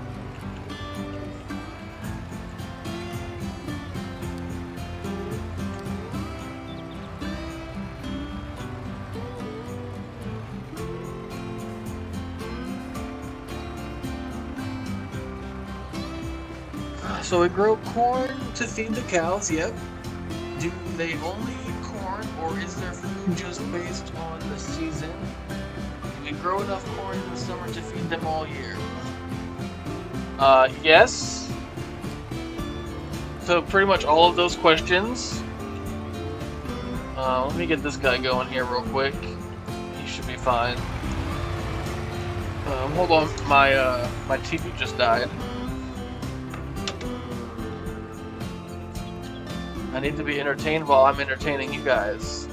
Speaker 1: So we grow corn to feed the cows, yep. Do they only eat corn, or is their food just based on the season? Do we grow enough corn in the summer to feed them all year? Yes. So pretty much all of those questions. Let me get this guy going here real quick. He should be fine. Hold on, my TV just died. I need to be entertained while I'm entertaining you guys.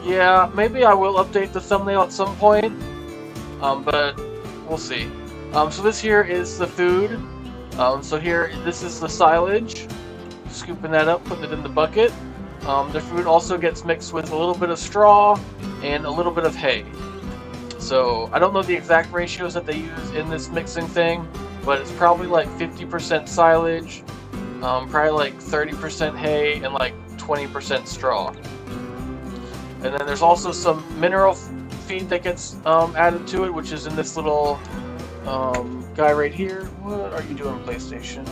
Speaker 1: Yeah, maybe I will update the thumbnail at some point, but we'll see. So this here is the food. So here, this is the silage. Scooping that up, putting it in the bucket. The food also gets mixed with a little bit of straw and a little bit of hay. So I don't know the exact ratios that they use in this mixing thing, but it's probably like 50% silage, probably like 30% hay, and like 20% straw. And then there's also some mineral feed that gets added to it, which is in this little guy right here. What are you doing, PlayStation?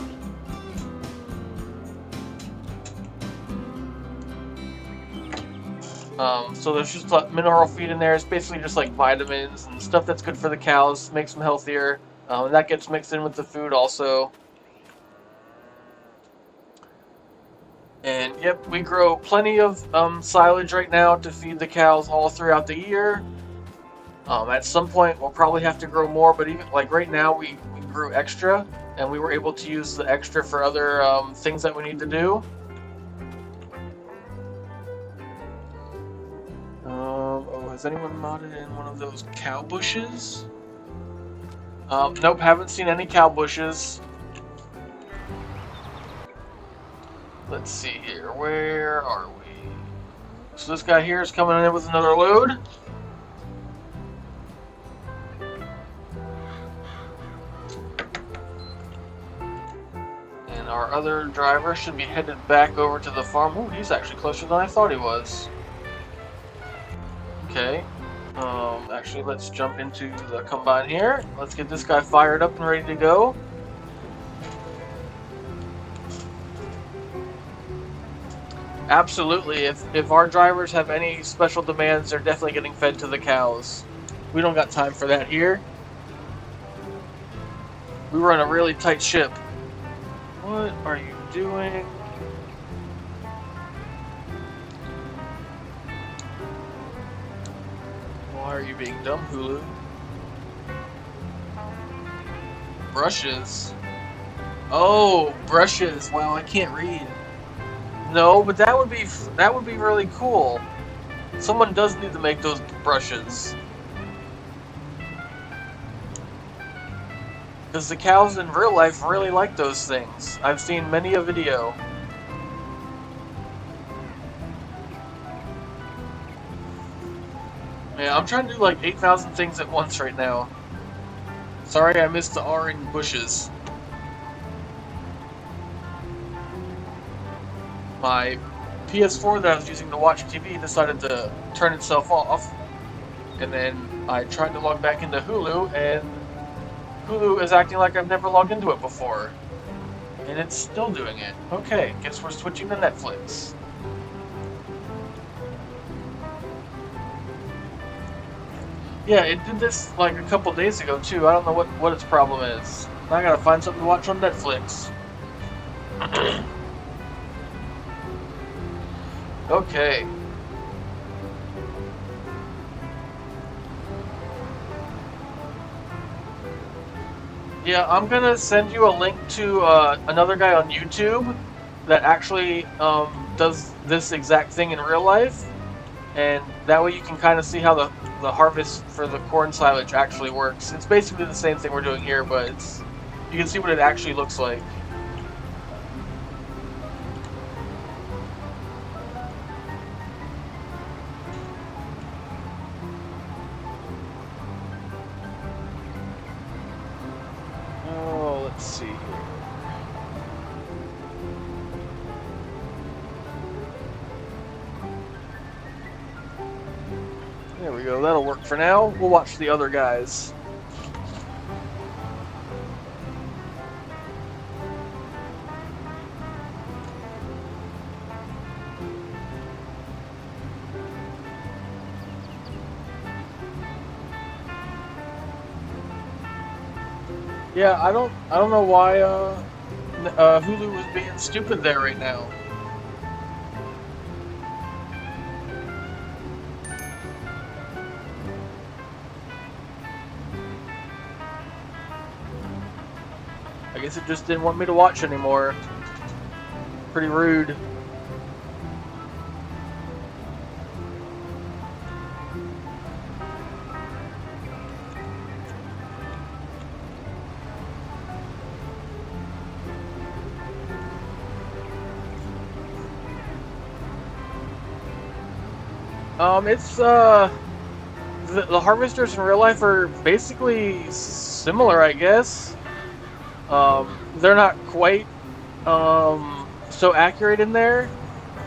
Speaker 1: So there's just mineral feed in there. It's basically just like vitamins and stuff that's good for the cows, makes them healthier. And that gets mixed in with the food also. And yep, we grow plenty of silage right now to feed the cows all throughout the year. At some point, we'll probably have to grow more, but even like right now, we grew extra, and we were able to use the extra for other things that we need to do. Oh, has anyone modded in one of those cow bushes? Nope, haven't seen any cow bushes. Let's see here, where are we? So this guy here is coming in with another load. And our other driver should be headed back over to the farm. Oh, he's actually closer than I thought he was. Okay. Actually, let's jump into the combine here. Let's get this guy fired up and ready to go. Absolutely. If our drivers have any special demands, they're definitely getting fed to the cows. We don't got time for that here. We run a really tight ship. What are you doing? Why are you being dumb, Hulu? Brushes. Oh, brushes. Wow, I can't read. No, but that would be really cool. Someone does need to make those brushes. Because the cows in real life really like those things. I've seen many a video. Yeah, I'm trying to do like 8,000 things at once right now. Sorry I missed the R in bushes. My PS4 that I was using to watch TV decided to turn itself off. And then I tried to log back into Hulu, and Hulu is acting like I've never logged into it before. And it's still doing it. Okay, guess we're switching to Netflix. Yeah, it did this like a couple days ago too. I don't know what its problem is. Now I gotta find something to watch on Netflix. Okay. Yeah, I'm gonna send you a link to another guy on YouTube that actually does this exact thing in real life, and that way you can kind of see how the harvest for the corn silage actually works. It's basically the same thing we're doing here, but you can see what it actually looks like. Let's see here. There we go, that'll work for now. We'll watch the other guys. Yeah, I don't know why Hulu was being stupid there right now. I guess it just didn't want me to watch anymore. Pretty rude. It's the harvesters in real life are basically similar, I guess. They're not quite so accurate in there,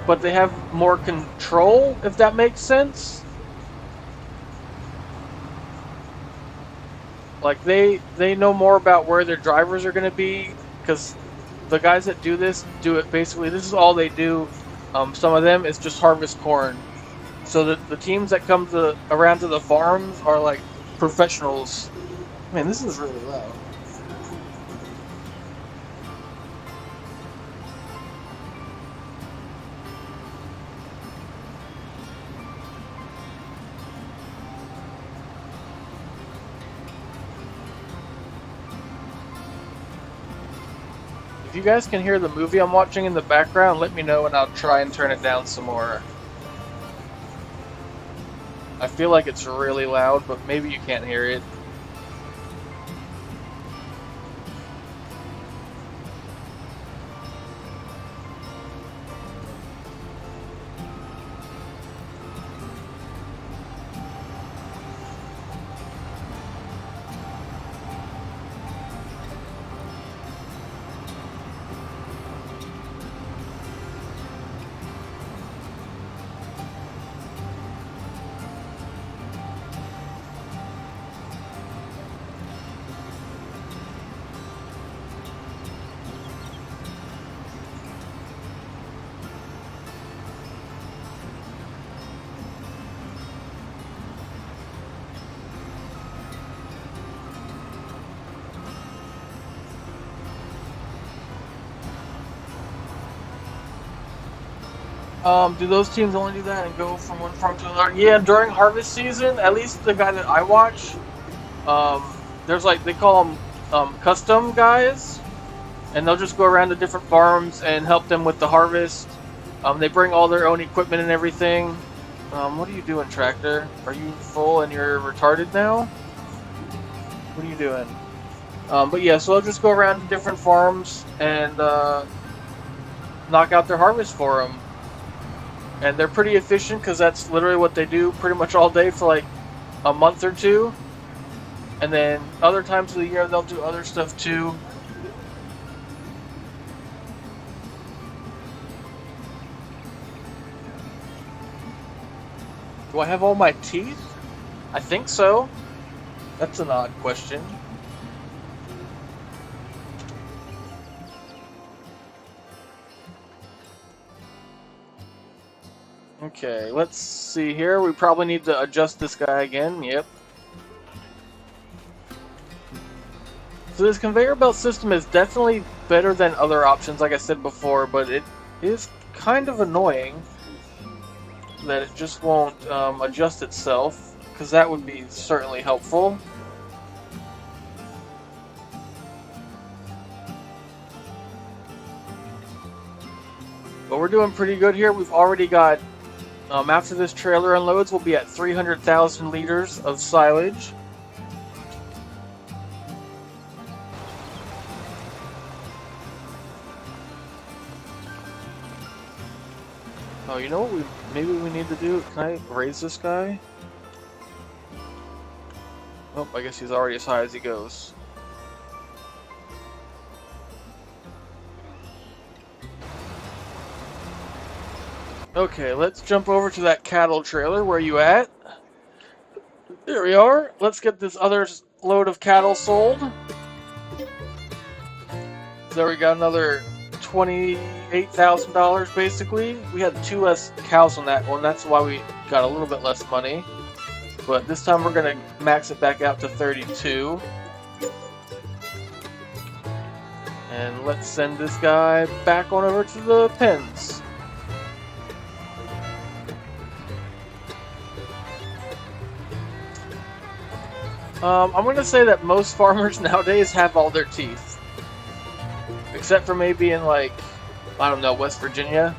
Speaker 1: but they have more control, if that makes sense. Like they know more about where their drivers are going to be, because the guys that do it basically. This is all they do. Some of them is just harvest corn. So the teams that come around to the farms are like professionals. Man, this is really loud. If you guys can hear the movie I'm watching in the background, let me know and I'll try and turn it down some more. I feel like it's really loud, but maybe you can't hear it. Do those teams only do that and go from one farm to another? Yeah, during harvest season, at least the guy that I watch, there's like, they call them custom guys, and they'll just go around to different farms and help them with the harvest. They bring all their own equipment and everything. What are you doing, tractor? Are you full and you're retarded now? What are you doing? But yeah, so they'll just go around to different farms and knock out their harvest for them. And they're pretty efficient because that's literally what they do pretty much all day for like a month or two. And then other times of the year they'll do other stuff too. Do I have all my teeth? I think so. That's an odd question. Okay, let's see here. We probably need to adjust this guy again. Yep. So this conveyor belt system is definitely better than other options, like I said before, but it is kind of annoying that it just won't adjust itself, because that would be certainly helpful. But we're doing pretty good here. We've already got, after this trailer unloads, we'll be at 300,000 liters of silage. Oh, you know what maybe we need to do? Can I raise this guy? Oh, I guess he's already as high as he goes. Okay, let's jump over to that cattle trailer. Where you at? There we are. Let's get this other load of cattle sold. So we got another $28,000 basically. We had 2 less cows on that one. That's why we got a little bit less money. But this time we're going to max it back out to 32. And let's send this guy back on over to the pens. I'm going to say that most farmers nowadays have all their teeth. Except for maybe in, like, I don't know, West Virginia.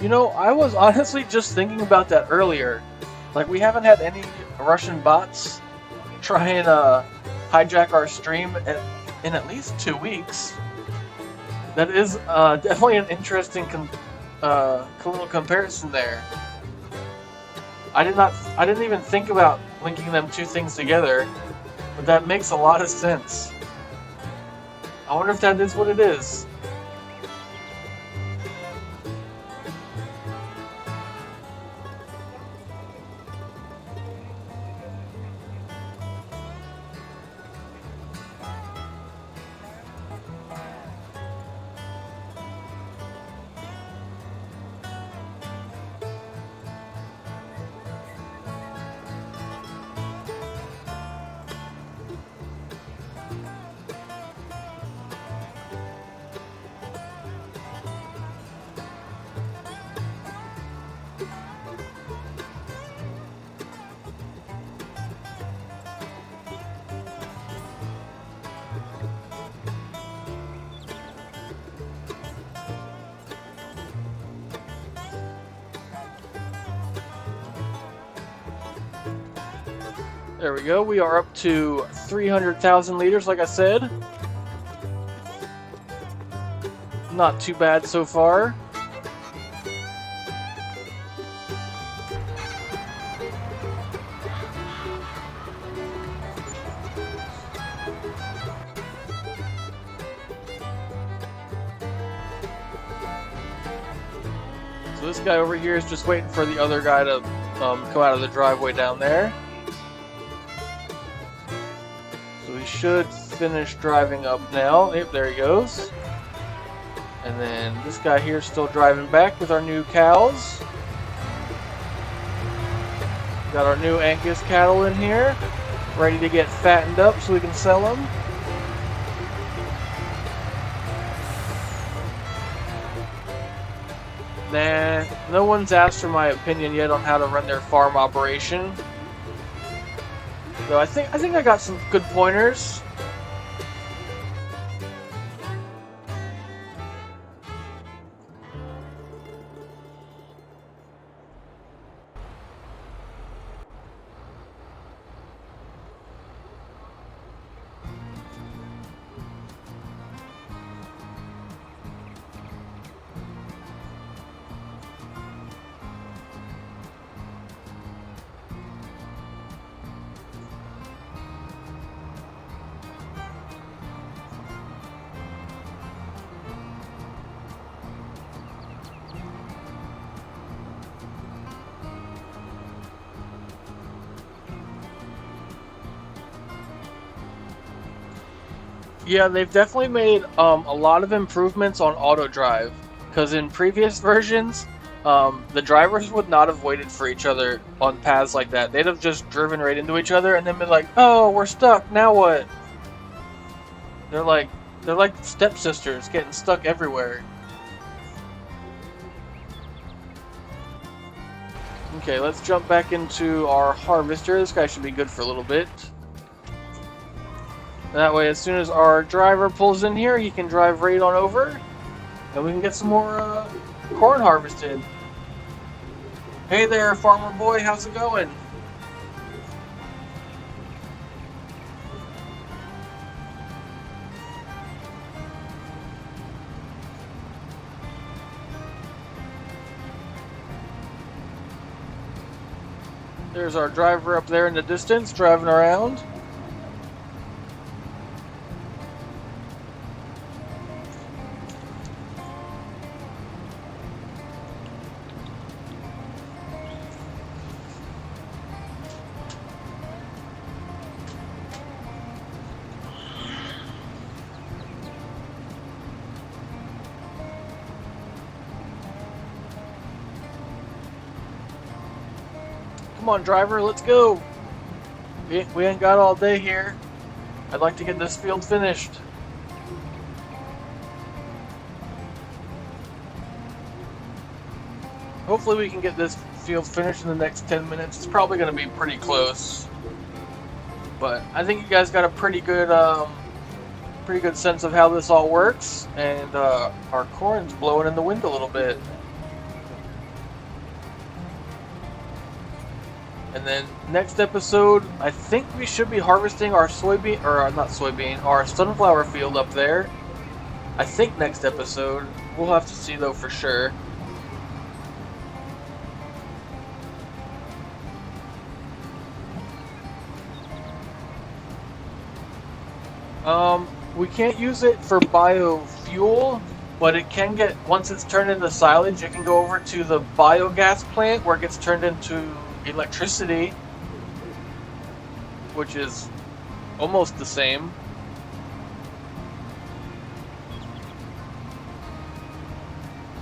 Speaker 1: You know, I was honestly just thinking about that earlier. Like, we haven't had any Russian bots try and hijack our stream, and in at least 2 weeks. That is definitely an interesting little comparison there. I didn't even think about linking them two things together, but that makes a lot of sense. I wonder if that is what it is. There we go, we are up to 300,000 liters, like I said. Not too bad so far. So this guy over here is just waiting for the other guy to come out of the driveway down there. So he should finish driving up now. Yep, there he goes. And then this guy here is still driving back with our new cows. Got our new Angus cattle in here, ready to get fattened up so we can sell them. Nah, no one's asked for my opinion yet on how to run their farm operation. So I think I got some good pointers. Yeah, they've definitely made a lot of improvements on Autodrive, because in previous versions, the drivers would not have waited for each other on paths like that. They'd have just driven right into each other and then been like, "Oh, we're stuck. Now what?" They're like stepsisters getting stuck everywhere. Okay, let's jump back into our harvester. This guy should be good for a little bit. That way, as soon as our driver pulls in here, he can drive right on over, and we can get some more corn harvested. Hey there, farmer boy, how's it going? There's our driver up there in the distance, driving around. Come on, driver, let's go. We ain't got all day here. I'd like to get this field finished. Hopefully we can get this field finished in the next 10 minutes. It's probably going to be pretty close. But I think you guys got a pretty good sense of how this all works. And our corn's blowing in the wind a little bit. And then next episode, I think we should be harvesting our soybean, or not soybean, our sunflower field up there. I think next episode. We'll have to see though for sure. We can't use it for biofuel, but it can get, once it's turned into silage, it can go over to the biogas plant where it gets turned into electricity, which is almost the same.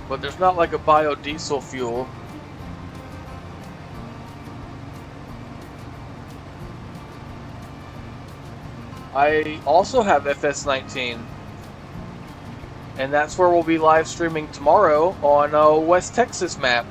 Speaker 1: But there's not like a biodiesel fuel. I also have FS19, and that's where we'll be live streaming tomorrow on a West Texas map.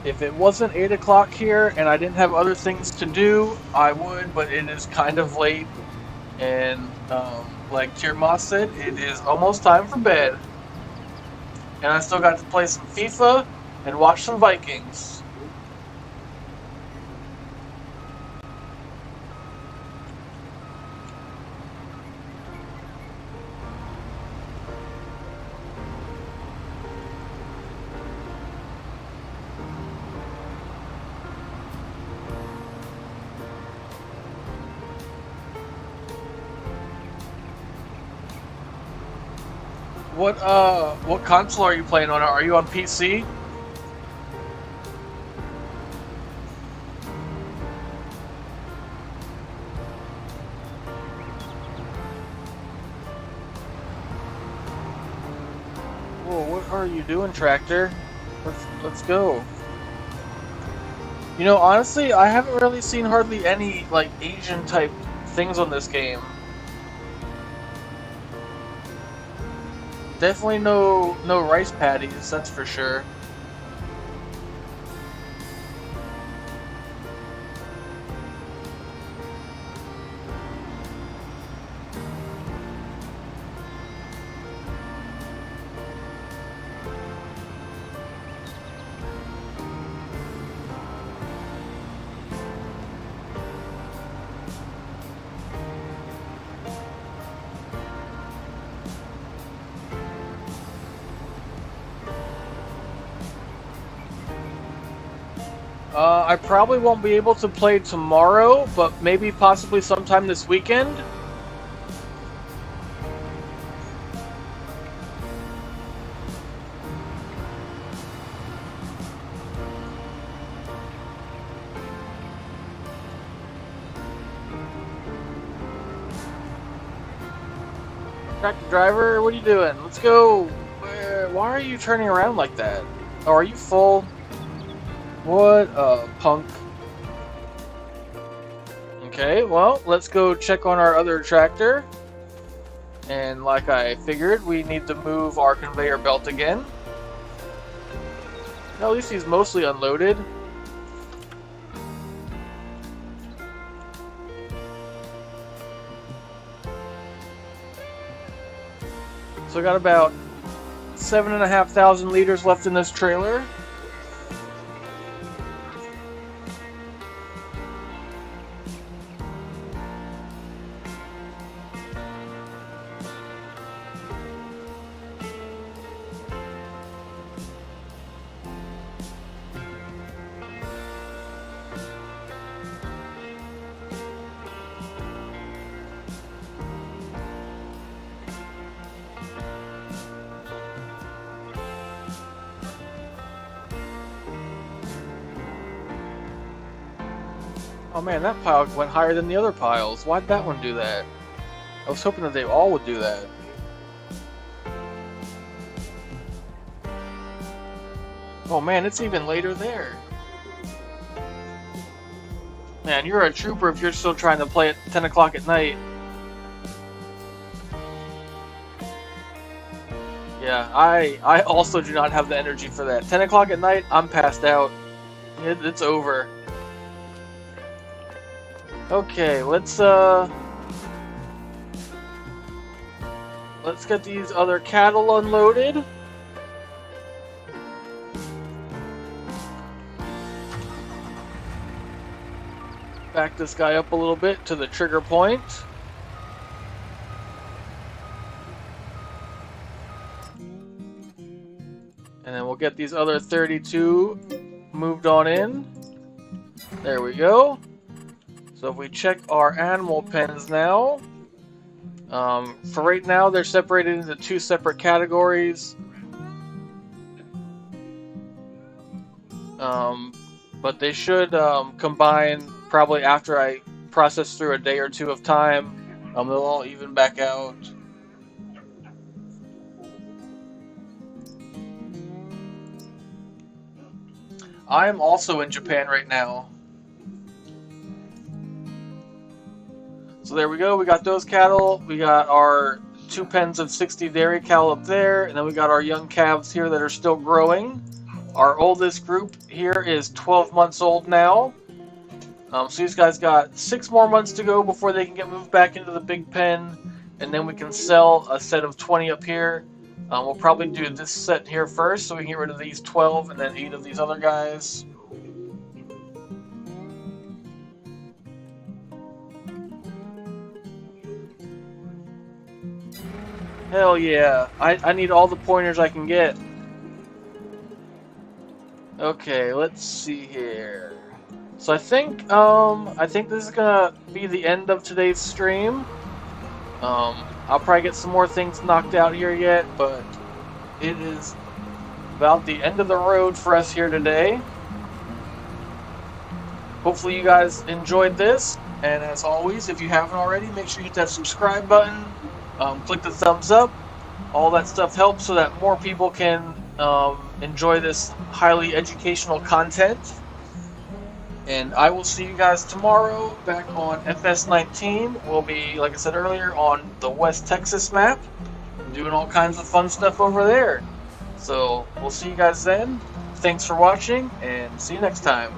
Speaker 1: If it wasn't 8 o'clock here and I didn't have other things to do, I would, but it is kind of late. And like Tier Moss said, it is almost time for bed. And I still got to play some FIFA and watch some Vikings. What console are you playing on? Are you on PC? Whoa, what are you doing, Tractor? Let's go. You know, honestly, I haven't really seen hardly any like Asian type things on this game. Definitely no rice patties, that's for sure. I probably won't be able to play tomorrow, but maybe possibly sometime this weekend. Tractor driver, what are you doing? Let's go. Why are you turning around like that? Oh, are you full? What a punk. Okay, well, let's go check on our other tractor. And like I figured, we need to move our conveyor belt again. At least he's mostly unloaded. So I got about 7,500 liters left in this trailer. Oh man, that pile went higher than the other piles. Why'd that one do that? I was hoping that they all would do that. Oh man, it's even later there. Man, you're a trooper if you're still trying to play at 10 o'clock at night. Yeah, I also do not have the energy for that. 10 o'clock at night, I'm passed out. It's over. Okay, let's get these other cattle unloaded. Back this guy up a little bit to the trigger point. And then we'll get these other 32 moved on in. There we go. So if we check our animal pens now, for right now they're separated into 2 separate categories. But they should combine probably after I process through a day or 2 of time. They'll all even back out. I am also in Japan right now. So there we go, we got those cattle, we got our 2 pens of 60 dairy cow up there, and then we got our young calves here that are still growing. Our oldest group here is 12 months old now. So these guys got 6 more months to go before they can get moved back into the big pen, and then we can sell a set of 20 up here. We'll probably do this set here first, so we can get rid of these 12 and then 8 of these other guys. Hell yeah, I need all the pointers I can get. Okay, let's see here. So I think this is gonna be the end of today's stream. I'll probably get some more things knocked out here yet, but it is about the end of the road for us here today. Hopefully you guys enjoyed this, and as always, if you haven't already, make sure you hit that subscribe button, click the thumbs up. All that stuff helps so that more people can enjoy this highly educational content. And I will see you guys tomorrow back on FS19. We'll be, like I said earlier, on the West Texas map, doing all kinds of fun stuff over there. So we'll see you guys then. Thanks for watching, and see you next time.